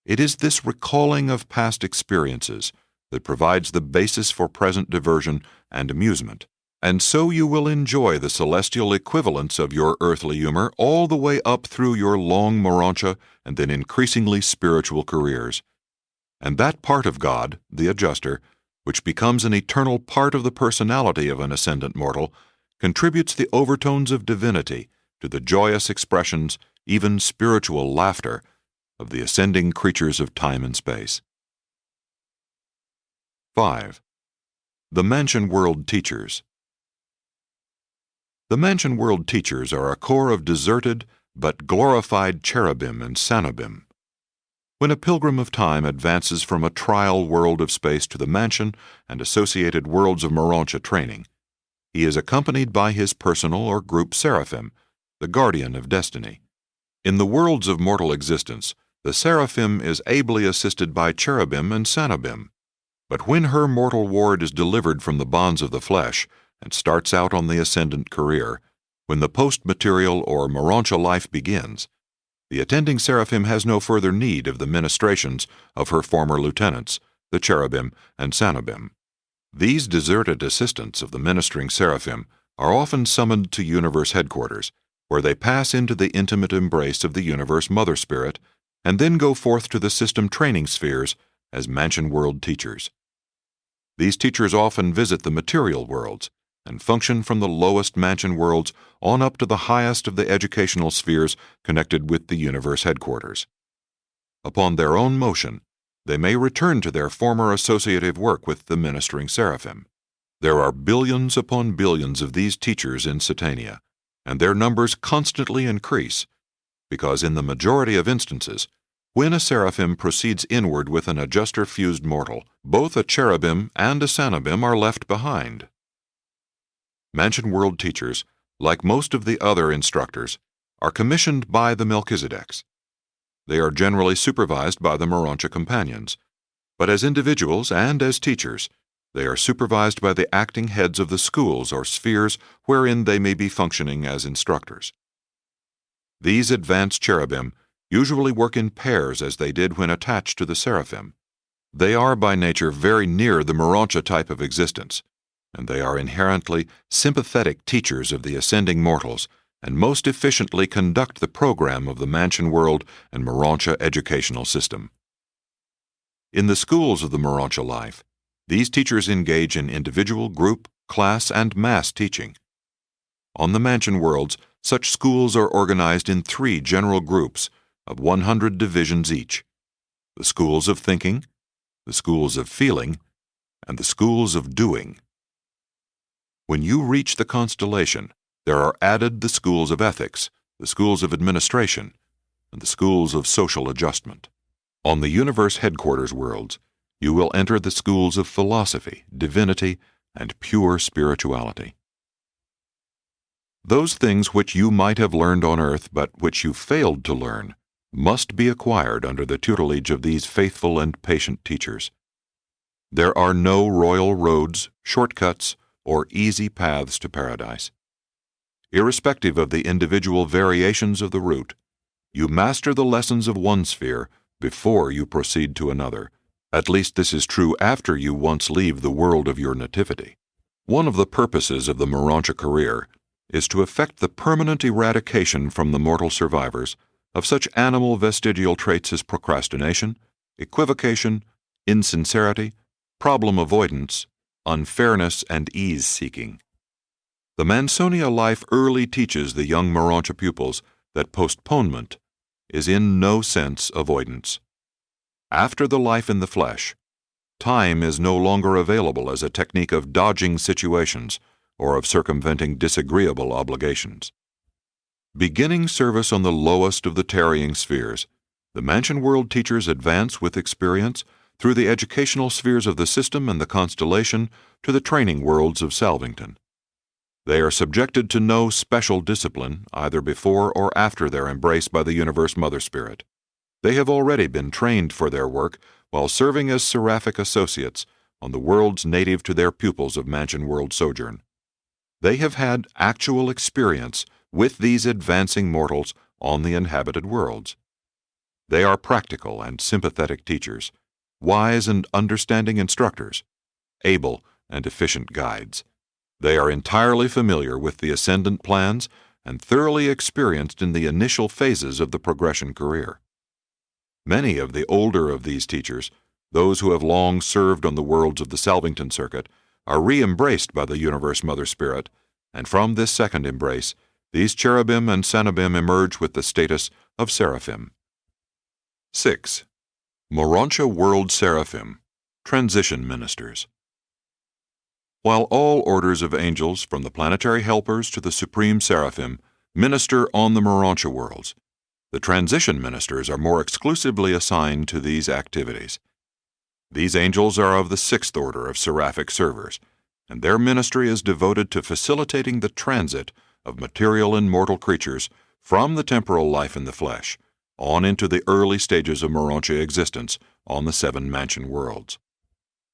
It is this recalling of past experiences that provides the basis for present diversion and amusement, and so you will enjoy the celestial equivalents of your earthly humor all the way up through your long Morontia and then increasingly spiritual careers. And that part of God, the adjuster, which becomes an eternal part of the personality of an ascendant mortal, contributes the overtones of divinity to the joyous expressions, even spiritual laughter, of the ascending creatures of time and space. 5. The Mansion World Teachers. The Mansion World Teachers are a corps of deserted but glorified cherubim and sanobim. When a pilgrim of time advances from a trial world of space to the mansion and associated worlds of Morontia training, he is accompanied by his personal or group seraphim, the guardian of destiny. In the worlds of mortal existence, the seraphim is ably assisted by cherubim and sanobim. But when her mortal ward is delivered from the bonds of the flesh and starts out on the ascendant career, when the post-material or Morontia life begins, the attending seraphim has no further need of the ministrations of her former lieutenants, the cherubim and sanobim. These deserted assistants of the ministering seraphim are often summoned to universe headquarters, where they pass into the intimate embrace of the universe mother spirit and then go forth to the system training spheres as mansion world teachers. These teachers often visit the material worlds and function from the lowest mansion worlds on up to the highest of the educational spheres connected with the universe headquarters. Upon their own motion, they may return to their former associative work with the ministering seraphim. There are billions upon billions of these teachers in Satania, and their numbers constantly increase, because in the majority of instances, when a seraphim proceeds inward with an adjuster-fused mortal, both a cherubim and a sanobim are left behind. Mansion World teachers, like most of the other instructors, are commissioned by the Melchizedeks. They are generally supervised by the Morontia companions, but as individuals and as teachers, they are supervised by the acting heads of the schools or spheres wherein they may be functioning as instructors. These advanced cherubim usually work in pairs as they did when attached to the seraphim. They are by nature very near the Morontia type of existence, and they are inherently sympathetic teachers of the ascending mortals and most efficiently conduct the program of the Mansion World and Morontia educational system. In the schools of the Morontia life, these teachers engage in individual, group, class, and mass teaching. On the Mansion Worlds, such schools are organized in 3 general groups of 100 divisions each: the schools of thinking, the schools of feeling, and the schools of doing. When you reach the constellation, there are added the schools of ethics, the schools of administration, and the schools of social adjustment. On the universe headquarters worlds, you will enter the schools of philosophy, divinity, and pure spirituality. Those things which you might have learned on earth but which you failed to learn must be acquired under the tutelage of these faithful and patient teachers. There are no royal roads, shortcuts, or easy paths to paradise. Irrespective of the individual variations of the route, you master the lessons of one sphere before you proceed to another. At least this is true after you once leave the world of your nativity. One of the purposes of the Morontia career is to effect the permanent eradication from the mortal survivors of such animal vestigial traits as procrastination, equivocation, insincerity, problem avoidance, unfairness, and ease-seeking. The Mansonia life early teaches the young Morontia pupils that postponement is in no sense avoidance. After the life in the flesh, time is no longer available as a technique of dodging situations or of circumventing disagreeable obligations. Beginning service on the lowest of the tarrying spheres, the Mansion World teachers advance with experience through the educational spheres of the system and the constellation to the training worlds of Salvington. They are subjected to no special discipline either before or after their embrace by the Universe Mother Spirit. They have already been trained for their work while serving as seraphic associates on the worlds native to their pupils of Mansion World sojourn. They have had actual experience with these advancing mortals on the inhabited worlds. They are practical and sympathetic teachers, wise and understanding instructors, able and efficient guides. They are entirely familiar with the ascendant plans and thoroughly experienced in the initial phases of the progression career. Many of the older of these teachers, those who have long served on the worlds of the Salvington circuit, are re-embraced by the Universe Mother Spirit, and from this second embrace, these cherubim and sanobim emerge with the status of seraphim. 6. Morontia World Seraphim, Transition Ministers. While all orders of angels, from the planetary helpers to the supreme seraphim, minister on the Morontia worlds, the transition ministers are more exclusively assigned to these activities. These angels are of the sixth order of seraphic servers, and their ministry is devoted to facilitating the transit of material and mortal creatures from the temporal life in the flesh on into the early stages of Morontia existence on the seven mansion worlds.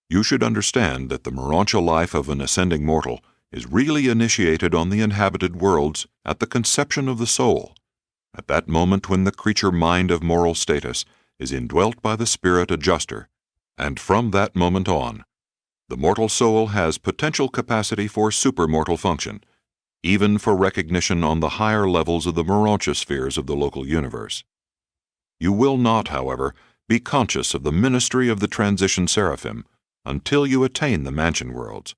You should understand that the Morontia life of an ascending mortal is really initiated on the inhabited worlds at the conception of the soul, at that moment when the creature mind of moral status is indwelt by the spirit adjuster, and from that moment on, the mortal soul has potential capacity for supermortal function, even for recognition on the higher levels of the Morontia spheres of the local universe. You will not, however, be conscious of the ministry of the transition seraphim until you attain the mansion worlds,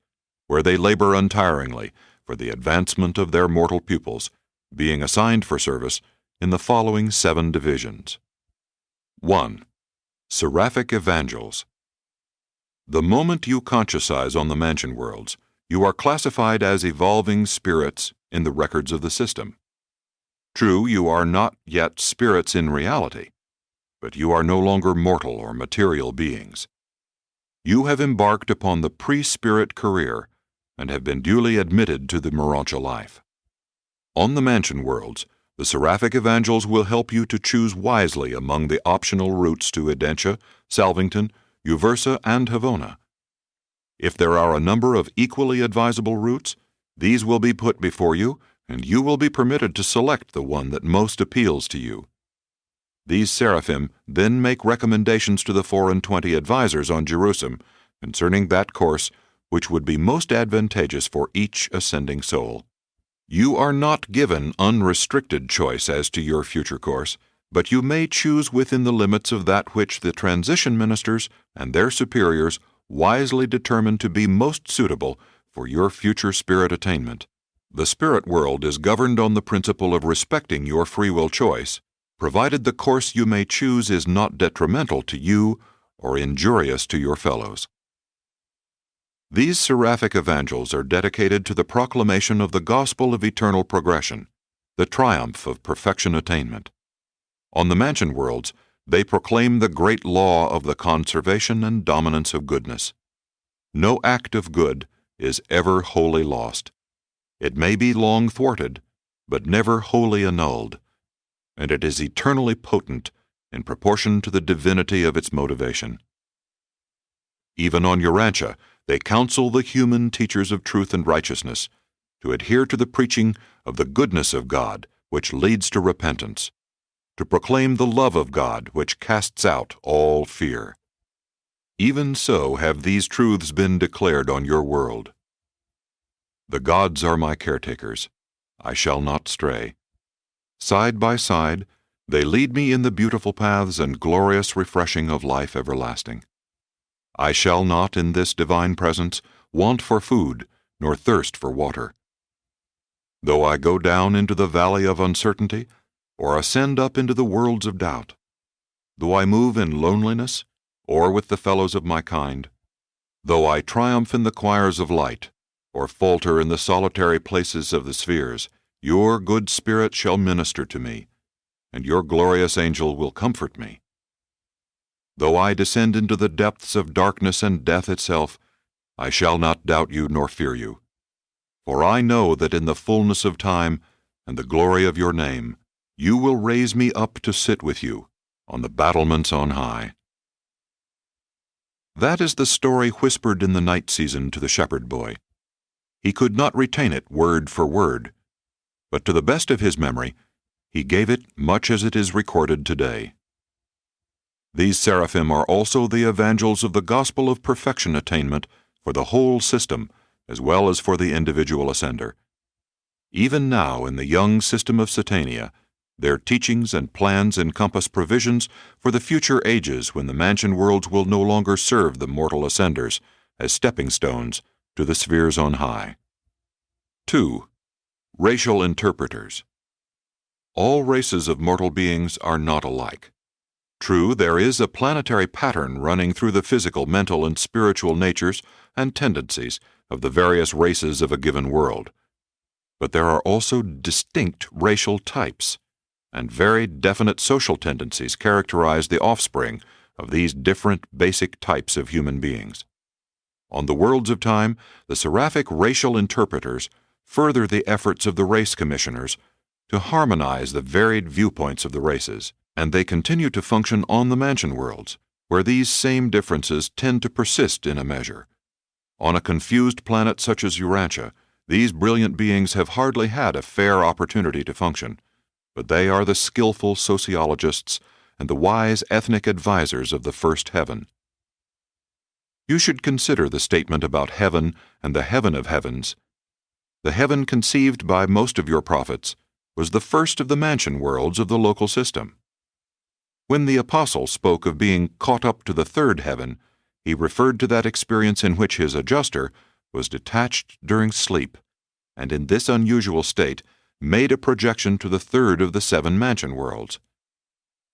where they labor untiringly for the advancement of their mortal pupils, being assigned for service in the following 7 divisions. 1. Seraphic Evangels. The moment you conscientize on the mansion worlds, you are classified as evolving spirits in the records of the system. True, you are not yet spirits in reality, but you are no longer mortal or material beings. You have embarked upon the pre-spirit career and have been duly admitted to the Morontia life. On the mansion worlds, the seraphic evangels will help you to choose wisely among the optional routes to Urantia, Salvington, Uversa, and Havona. If there are a number of equally advisable routes, these will be put before you, and you will be permitted to select the one that most appeals to you. These seraphim then make recommendations to the 24 advisors on Jerusalem concerning that course which would be most advantageous for each ascending soul. You are not given unrestricted choice as to your future course, but you may choose within the limits of that which the transition ministers and their superiors wisely determine to be most suitable for your future spirit attainment. The spirit world is governed on the principle of respecting your free will choice, provided the course you may choose is not detrimental to you or injurious to your fellows. These seraphic evangels are dedicated to the proclamation of the gospel of eternal progression, the triumph of perfection attainment. On the mansion worlds, they proclaim the great law of the conservation and dominance of goodness. No act of good is ever wholly lost. It may be long thwarted, but never wholly annulled, and it is eternally potent in proportion to the divinity of its motivation. Even on Urantia, they counsel the human teachers of truth and righteousness to adhere to the preaching of the goodness of God, which leads to repentance, to proclaim the love of God, which casts out all fear. Even so have these truths been declared on your world. The gods are my caretakers. I shall not stray. Side by side, they lead me in the beautiful paths and glorious refreshing of life everlasting. I shall not, in this divine presence, want for food, nor thirst for water. Though I go down into the valley of uncertainty, or ascend up into the worlds of doubt, though I move in loneliness, or with the fellows of my kind, though I triumph in the choirs of light, or falter in the solitary places of the spheres, your good spirit shall minister to me, and your glorious angel will comfort me. Though I descend into the depths of darkness and death itself, I shall not doubt you nor fear you. For I know that in the fullness of time and the glory of your name, you will raise me up to sit with you on the battlements on high. That is the story whispered in the night season to the shepherd boy. He could not retain it word for word, but to the best of his memory, he gave it much as it is recorded today. These seraphim are also the evangels of the gospel of perfection attainment for the whole system, as well as for the individual ascender. Even now, in the young system of Satania, their teachings and plans encompass provisions for the future ages when the mansion worlds will no longer serve the mortal ascenders as stepping stones to the spheres on high. 2. Racial interpreters. All races of mortal beings are not alike. True, there is a planetary pattern running through the physical, mental, and spiritual natures and tendencies of the various races of a given world. But there are also distinct racial types, and very definite social tendencies characterize the offspring of these different basic types of human beings. On the worlds of time, the seraphic racial interpreters further the efforts of the race commissioners to harmonize the varied viewpoints of the races, and they continue to function on the mansion worlds, where these same differences tend to persist in a measure. On a confused planet such as Urantia, these brilliant beings have hardly had a fair opportunity to function, but they are the skillful sociologists and the wise ethnic advisors of the first heaven. You should consider the statement about heaven and the heaven of heavens. The heaven conceived by most of your prophets was the first of the mansion worlds of the local system. When the apostle spoke of being caught up to the third heaven, he referred to that experience in which his adjuster was detached during sleep, and in this unusual state made a projection to the third of the 7 mansion worlds.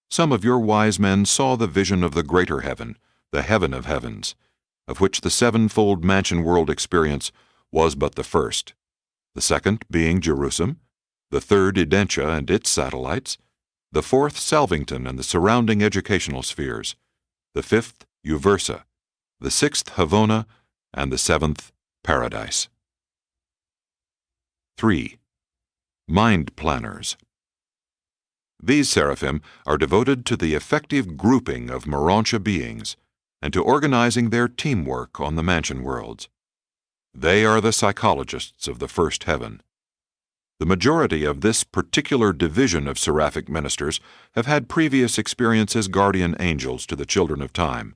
Some of your wise men saw the vision of the greater heaven, the heaven of heavens, of which the 7-fold mansion world experience was but the first, the second being Jerusalem, the third Urantia and its satellites, the fourth Salvington and the surrounding educational spheres, the fifth Uversa, the sixth Havona, and the 7th Paradise. 3. Mind planners. These seraphim are devoted to the effective grouping of Morontia beings and to organizing their teamwork on the mansion worlds. They are the psychologists of the first heaven. The majority of this particular division of seraphic ministers have had previous experience as guardian angels to the children of time,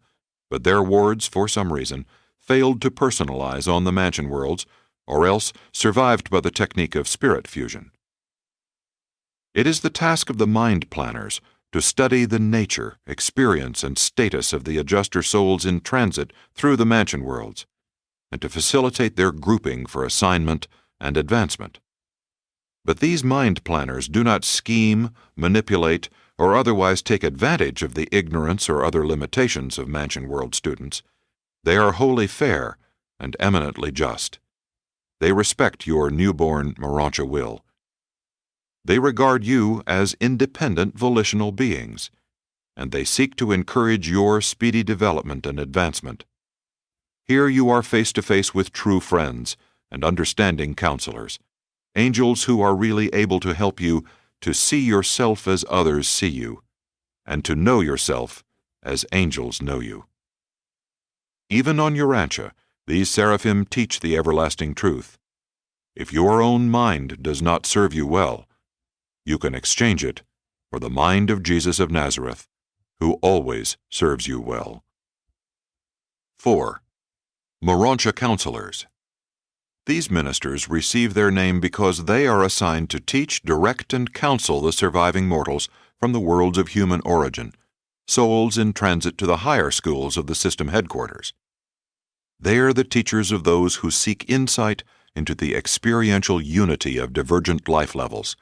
but their wards, for some reason, failed to personalize on the mansion worlds, or else survived by the technique of spirit fusion. It is the task of the mind planners to study the nature, experience, and status of the adjuster souls in transit through the mansion worlds, and to facilitate their grouping for assignment and advancement. But these mind planners do not scheme, manipulate, or otherwise take advantage of the ignorance or other limitations of mansion world students. They are wholly fair and eminently just. They respect your newborn Morontia will. They regard you as independent volitional beings, and they seek to encourage your speedy development and advancement. Here you are face to face with true friends and understanding counselors, angels who are really able to help you to see yourself as others see you, and to know yourself as angels know you. Even on Urantia, these seraphim teach the everlasting truth. If your own mind does not serve you well, you can exchange it for the mind of Jesus of Nazareth, who always serves you well. 4. Morontia counselors. These ministers receive their name because they are assigned to teach, direct, and counsel the surviving mortals from the worlds of human origin, souls in transit to the higher schools of the system headquarters. They are the teachers of those who seek insight into the experiential unity of divergent life levels,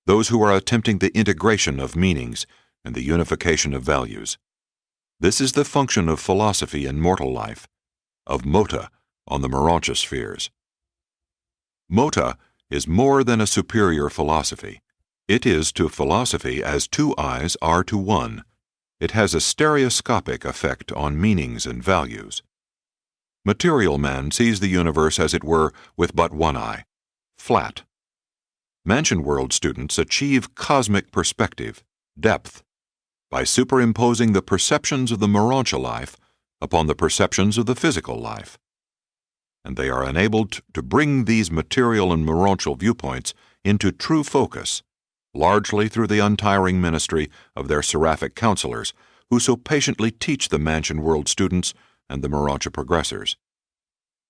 those who are attempting the integration of meanings and the unification of values. This is the function of philosophy in mortal life, of Mota on the Morontia spheres. Mota is more than a superior philosophy. It is to philosophy as 2 eyes are to 1. It has a stereoscopic effect on meanings and values. Material man sees the universe as it were with but 1 eye, flat. Mansion world students achieve cosmic perspective, depth, by superimposing the perceptions of the Morontia life upon the perceptions of the physical life. And they are enabled to bring these material and Morontial viewpoints into true focus, largely through the untiring ministry of their seraphic counselors, who so patiently teach the mansion world students and the Morontia progressors.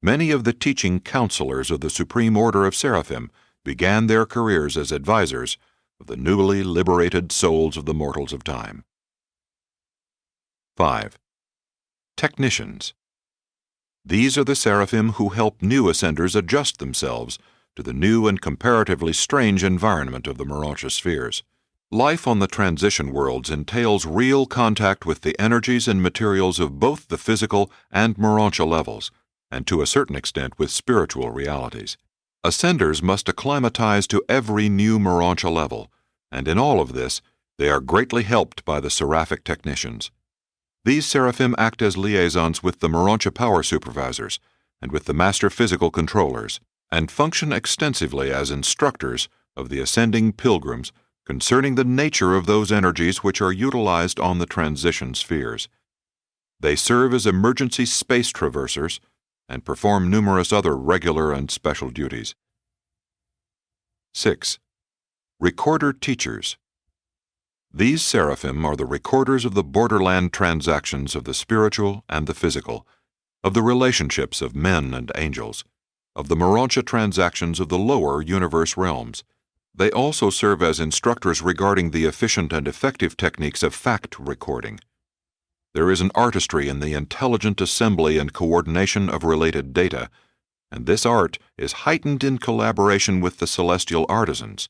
Many of the teaching counselors of the Supreme Order of Seraphim began their careers as advisors of the newly liberated souls of the mortals of time. 5. Technicians. These are the seraphim who help new ascenders adjust themselves to the new and comparatively strange environment of the Morontia spheres. Life on the transition worlds entails real contact with the energies and materials of both the physical and Morontia levels, and to a certain extent with spiritual realities. Ascenders must acclimatize to every new Morontia level, and in all of this, they are greatly helped by the seraphic technicians. These seraphim act as liaisons with the Morontia power supervisors and with the master physical controllers, and function extensively as instructors of the ascending pilgrims concerning the nature of those energies which are utilized on the transition spheres. They serve as emergency space traversers and perform numerous other regular and special duties. 6. Recorder teachers. These seraphim are the recorders of the borderland transactions of the spiritual and the physical, of the relationships of men and angels, of the Morontia transactions of the lower universe realms. They also serve as instructors regarding the efficient and effective techniques of fact recording. There is an artistry in the intelligent assembly and coordination of related data, and this art is heightened in collaboration with the celestial artisans,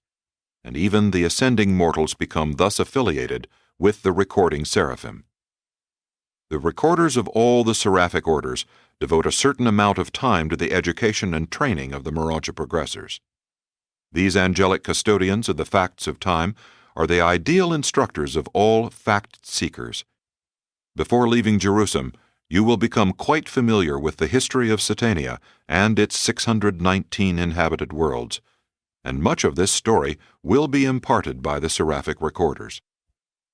and even the ascending mortals become thus affiliated with the recording seraphim. The recorders of all the seraphic orders devote a certain amount of time to the education and training of the Morontia progressors. These angelic custodians of the facts of time are the ideal instructors of all fact seekers. Before leaving Jerusalem, you will become quite familiar with the history of Satania and its 619 inhabited worlds, and much of this story will be imparted by the seraphic recorders.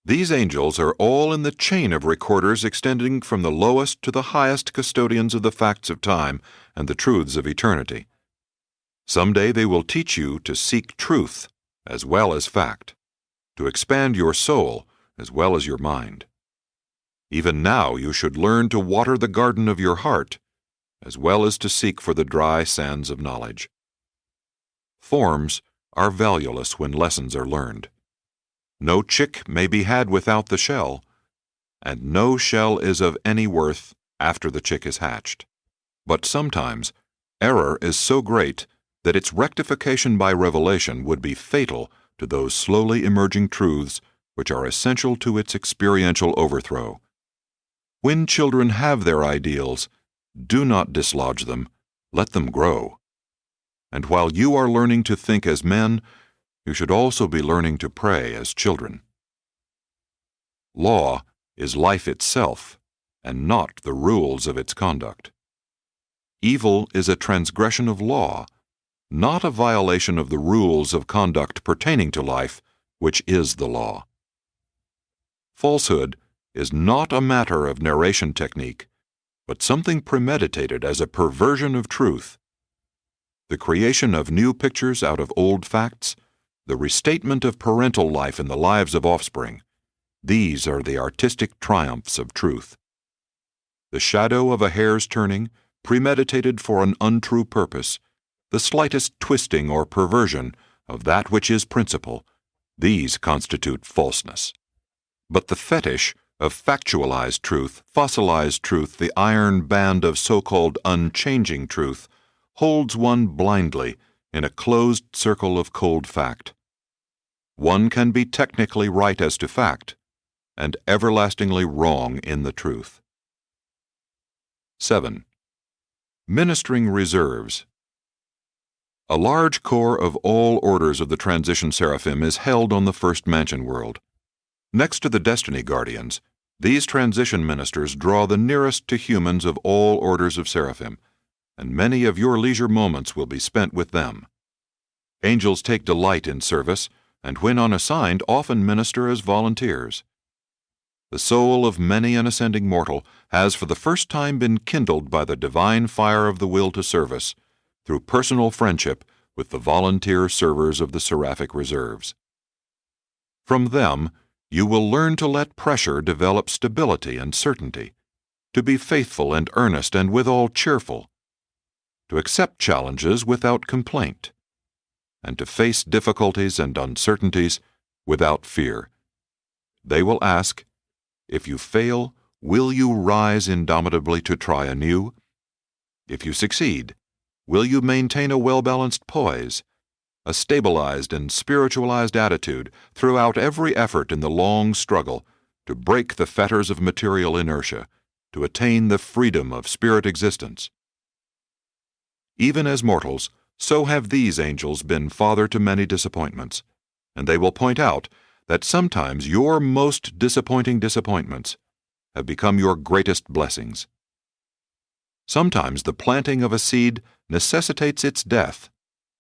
These angels are all in the chain of recorders extending from the lowest to the highest custodians of the facts of time and the truths of eternity. Someday they will teach you to seek truth as well as fact, to expand your soul as well as your mind. Even now you should learn to water the garden of your heart as well as to seek for the dry sands of knowledge. Forms are valueless when lessons are learned. No chick may be had without the shell, and no shell is of any worth after the chick is hatched. But sometimes error is so great that its rectification by revelation would be fatal to those slowly emerging truths which are essential to its experiential overthrow. When children have their ideals, do not dislodge them, let them grow. And while you are learning to think as men, you should also be learning to pray as children. Law is life itself, and not the rules of its conduct. Evil is a transgression of law, not a violation of the rules of conduct pertaining to life, which is the law. Falsehood is not a matter of narration technique, but something premeditated as a perversion of truth. The creation of new pictures out of old facts, the restatement of parental life in the lives of offspring, these are the artistic triumphs of truth. The shadow of a hair's turning, premeditated for an untrue purpose, the slightest twisting or perversion of that which is principle, these constitute falseness. But the fetish of factualized truth, fossilized truth, the iron band of so-called unchanging truth, holds one blindly in a closed circle of cold fact. One can be technically right as to fact, and everlastingly wrong in the truth. 7. Ministering reserves. A large core of all orders of the transition seraphim is held on the first mansion world. Next to the destiny guardians, these transition ministers draw the nearest to humans of all orders of seraphim, and many of your leisure moments will be spent with them. Angels take delight in service, and when unassigned, often minister as volunteers. The soul of many an ascending mortal has for the first time been kindled by the divine fire of the will to service, through personal friendship with the volunteer servers of the seraphic reserves. From them, you will learn to let pressure develop stability and certainty, to be faithful and earnest and withal cheerful, to accept challenges without complaint, and to face difficulties and uncertainties without fear. They will ask, if you fail, will you rise indomitably to try anew? If you succeed, will you maintain a well-balanced poise? a stabilized and spiritualized attitude throughout every effort in the long struggle to break the fetters of material inertia, to attain the freedom of spirit existence. Even as mortals, so have these angels been father to many disappointments, and they will point out that sometimes your most disappointing disappointments have become your greatest blessings. Sometimes the planting of a seed necessitates its death,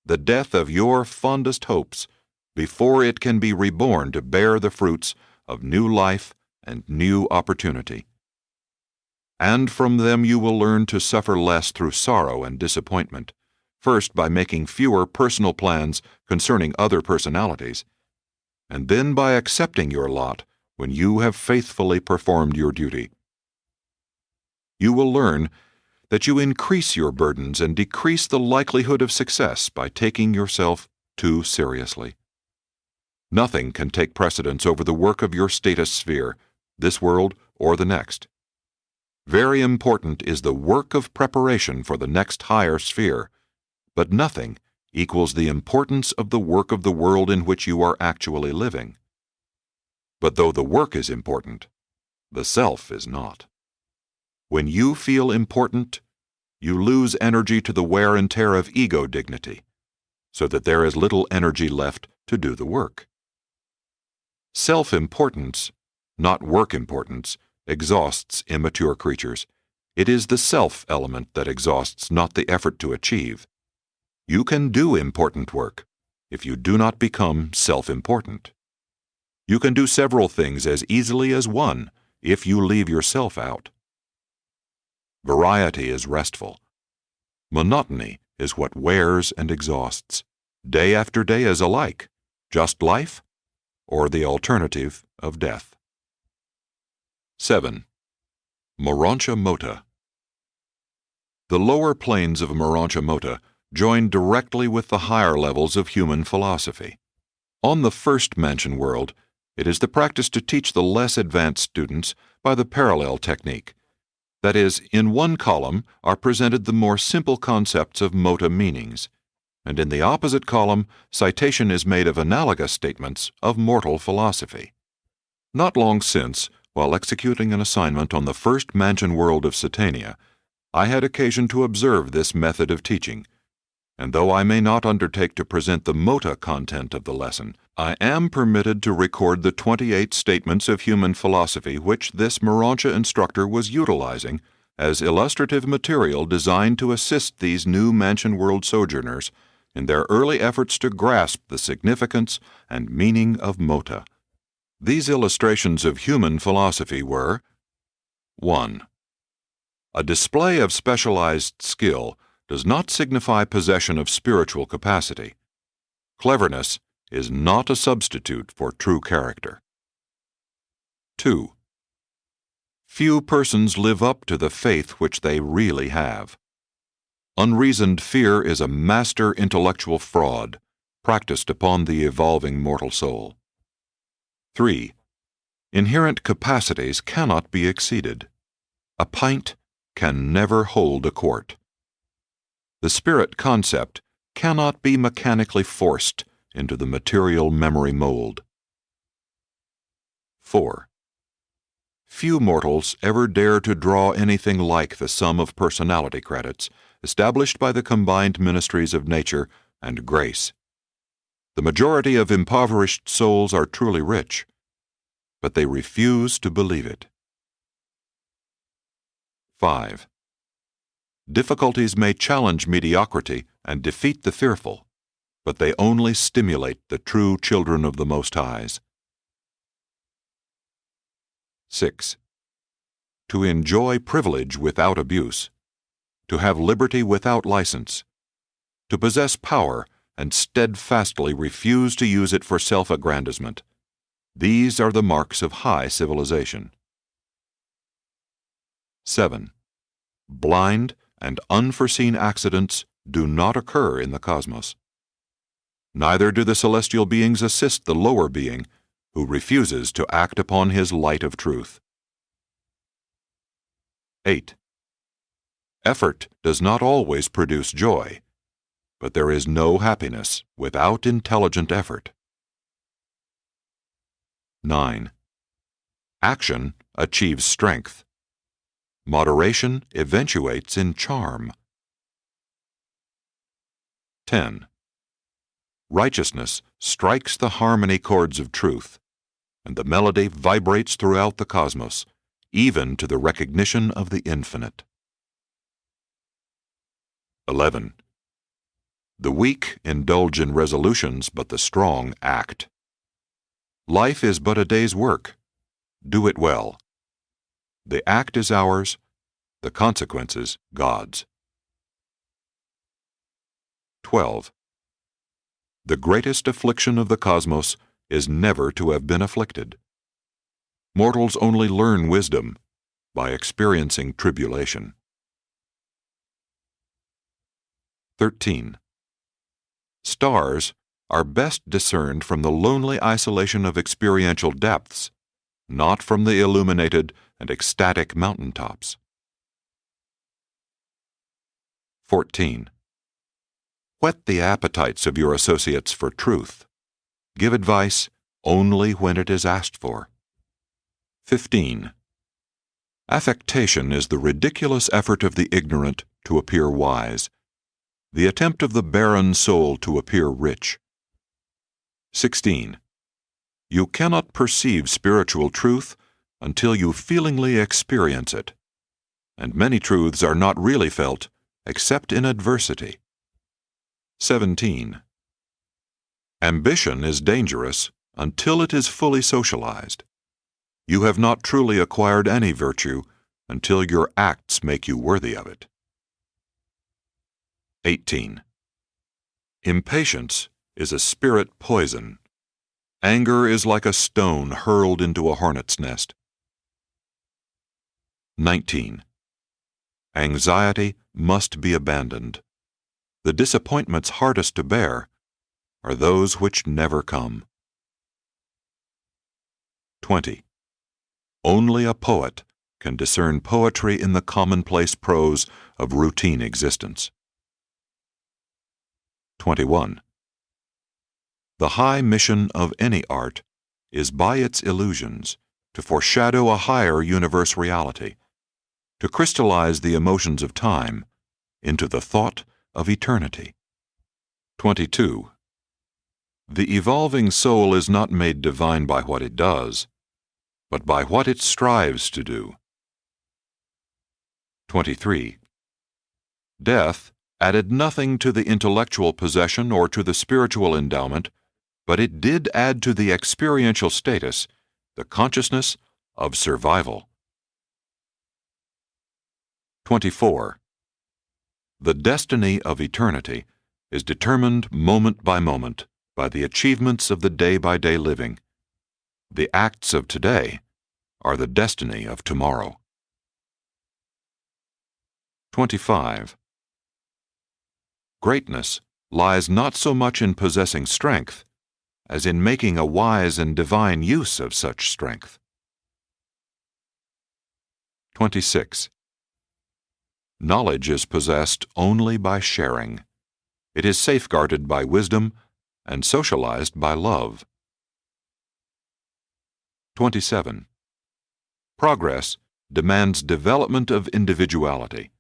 the death of your fondest hopes, before it can be reborn to bear the fruits of new life and new opportunity. And from them you will learn to suffer less through sorrow and disappointment, first by making fewer personal plans concerning other personalities, and then by accepting your lot when you have faithfully performed your duty. You will learn that you increase your burdens and decrease the likelihood of success by taking yourself too seriously. Nothing can take precedence over the work of your status sphere, this world or the next. Very important is the work of preparation for the next higher sphere, but nothing equals the importance of the work of the world in which you are actually living. But though the work is important, the self is not. When you feel important, you lose energy to the wear and tear of ego dignity, so that there is little energy left to do the work. Self-importance, not work importance, exhausts immature creatures. It is the self element that exhausts, not the effort to achieve. You can do important work if you do not become self-important. You can do several things as easily as one if you leave yourself out. Variety is restful. Monotony is what wears and exhausts. Day after day is alike, just life or the alternative of death. 7. Morontia Mota. The lower planes of Morontia Mota join directly with the higher levels of human philosophy. On the first mansion world, it is the practice to teach the less advanced students by the parallel technique. That is, in one column are presented the more simple concepts of Mota meanings, and in the opposite column citation is made of analogous statements of mortal philosophy. Not long since, while executing an assignment on the first mansion world of Satania, I had occasion to observe this method of teaching, and though I may not undertake to present the Mota content of the lesson, I am permitted to record the 28 statements of human philosophy which this Morontia instructor was utilizing as illustrative material designed to assist these new mansion world sojourners in their early efforts to grasp the significance and meaning of Mota. These illustrations of human philosophy were: 1. A display of specialized skill does not signify possession of spiritual capacity. Cleverness is not a substitute for true character. 2. Few persons live up to the faith which they really have. Unreasoned fear is a master intellectual fraud practiced upon the evolving mortal soul. 3. Inherent capacities cannot be exceeded. A pint can never hold a quart. The spirit concept cannot be mechanically forced into the material memory mold. 4. Few mortals ever dare to draw anything like the sum of personality credits established by the combined ministries of nature and grace. The majority of impoverished souls are truly rich, but they refuse to believe it. 5. Difficulties may challenge mediocrity and defeat the fearful, but they only stimulate the true children of the Most Highs. 6. To enjoy privilege without abuse, to have liberty without license, to possess power and steadfastly refuse to use it for self-aggrandizement. These are the marks of high civilization. 7. Blind and unforeseen accidents do not occur in the cosmos. Neither do the celestial beings assist the lower being who refuses to act upon his light of truth. 8. Effort does not always produce joy. but there is no happiness without intelligent effort. 9. Action achieves strength. Moderation eventuates in charm. 10. Righteousness strikes the harmony chords of truth, and the melody vibrates throughout the cosmos, even to the recognition of the infinite. 11. The weak indulge in resolutions, but the strong act. Life is but a day's work. Do it well. The act is ours, the consequences God's. 12. The greatest affliction of the cosmos is never to have been afflicted. Mortals only learn wisdom by experiencing tribulation. 13. Stars are best discerned from the lonely isolation of experiential depths, not from the illuminated and ecstatic mountaintops. 14. Whet the appetites of your associates for truth. Give advice only when it is asked for. 15. Affectation is the ridiculous effort of the ignorant to appear wise, the attempt of the barren soul to appear rich. 16. You cannot perceive spiritual truth until you feelingly experience it, and many truths are not really felt except in adversity. 17. Ambition is dangerous until it is fully socialized. You have not truly acquired any virtue until your acts make you worthy of it. 18. Impatience is a spirit poison. Anger is like a stone hurled into a hornet's nest. 19. Anxiety must be abandoned. The disappointments hardest to bear are those which never come. 20. Only a poet can discern poetry in the commonplace prose of routine existence. 21. The high mission of any art is by its illusions to foreshadow a higher universe reality, to crystallize the emotions of time into the thought of eternity. 22. The evolving soul is not made divine by what it does, but by what it strives to do. 23. Death added nothing to the intellectual possession or to the spiritual endowment, but it did add to the experiential status the consciousness of survival. 24. The destiny of eternity is determined moment by moment by the achievements of the day-by-day living. The acts of today are the destiny of tomorrow. 25. Greatness lies not so much in possessing strength as in making a wise and divine use of such strength. 26. Knowledge is possessed only by sharing. It is safeguarded by wisdom and socialized by love. 27. Progress demands development of individuality.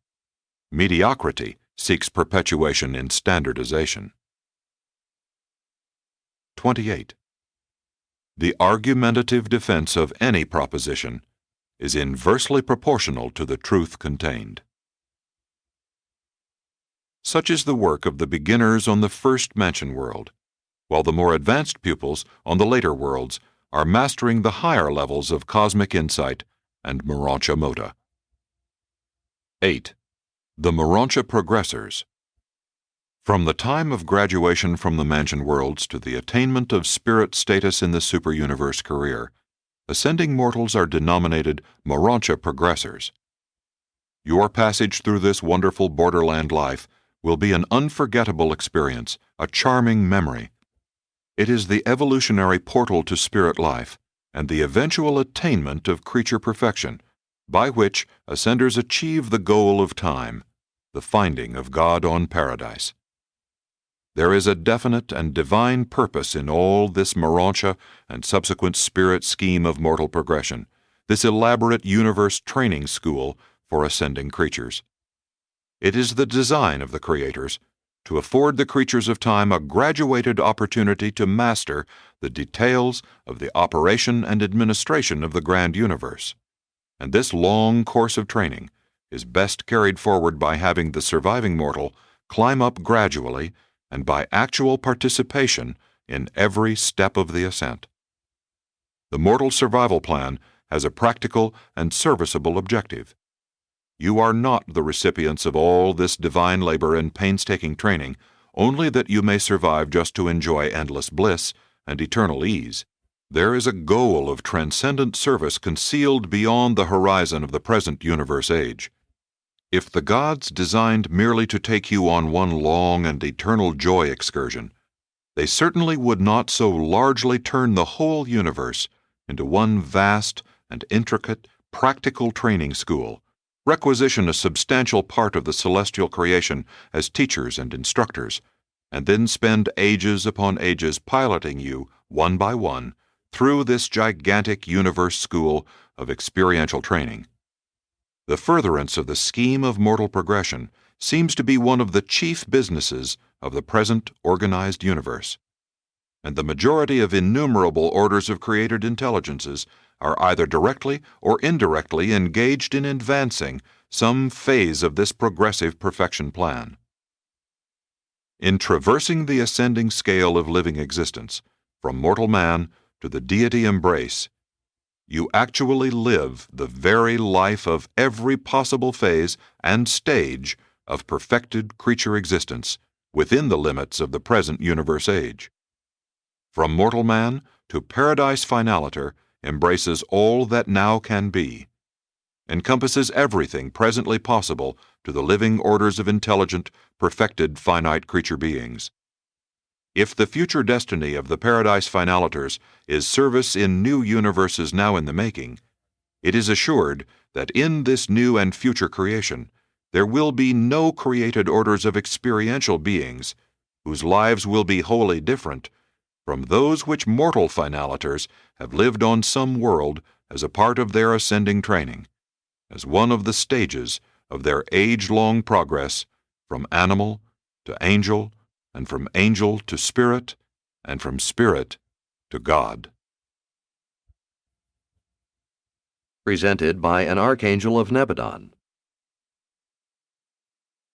Mediocrity seeks perpetuation in standardization. 28. The argumentative defense of any proposition is inversely proportional to the truth contained. Such is the work of the beginners on the first mansion world, while the more advanced pupils on the later worlds are mastering the higher levels of cosmic insight and Morontia Mota. 8. The Morontia Progressors. From the time of graduation from the mansion worlds to the attainment of spirit status in the superuniverse career, ascending mortals are denominated Morontia Progressors. Your passage through this wonderful borderland life will be an unforgettable experience, a charming memory. It is the evolutionary portal to spirit life and the eventual attainment of creature perfection, by which ascenders achieve the goal of time, the finding of God on paradise. There is a definite and divine purpose in all this Morontia and subsequent spirit scheme of mortal progression, this elaborate universe training school for ascending creatures. It is the design of the creators to afford the creatures of time a graduated opportunity to master the details of the operation and administration of the grand universe. And this long course of training is best carried forward by having the surviving mortal climb up gradually and by actual participation in every step of the ascent. The mortal survival plan has a practical and serviceable objective. You are not the recipients of all this divine labor and painstaking training only that you may survive just to enjoy endless bliss and eternal ease. There is a goal of transcendent service concealed beyond the horizon of the present universe age. If the gods designed merely to take you on one long and eternal joy excursion, they certainly would not so largely turn the whole universe into one vast and intricate practical training school, requisition a substantial part of the celestial creation as teachers and instructors, and then spend ages upon ages piloting you, one by one, through this gigantic universe school of experiential training. The furtherance of the scheme of mortal progression seems to be one of the chief businesses of the present organized universe, and the majority of innumerable orders of created intelligences are either directly or indirectly engaged in advancing some phase of this progressive perfection plan. In traversing the ascending scale of living existence, from mortal man to the deity embrace, you actually live the very life of every possible phase and stage of perfected creature existence within the limits of the present universe age. From mortal man to paradise finaliter embraces all that now can be, encompasses everything presently possible to the living orders of intelligent, perfected finite creature beings. If the future destiny of the paradise finaliters is service in new universes now in the making, it is assured that in this new and future creation there will be no created orders of experiential beings whose lives will be wholly different from those which mortal finaliters have lived on some world as a part of their ascending training, as one of the stages of their age-long progress from animal to angel, and from angel to spirit, and from spirit to God. Presented by an Archangel of Nebadon.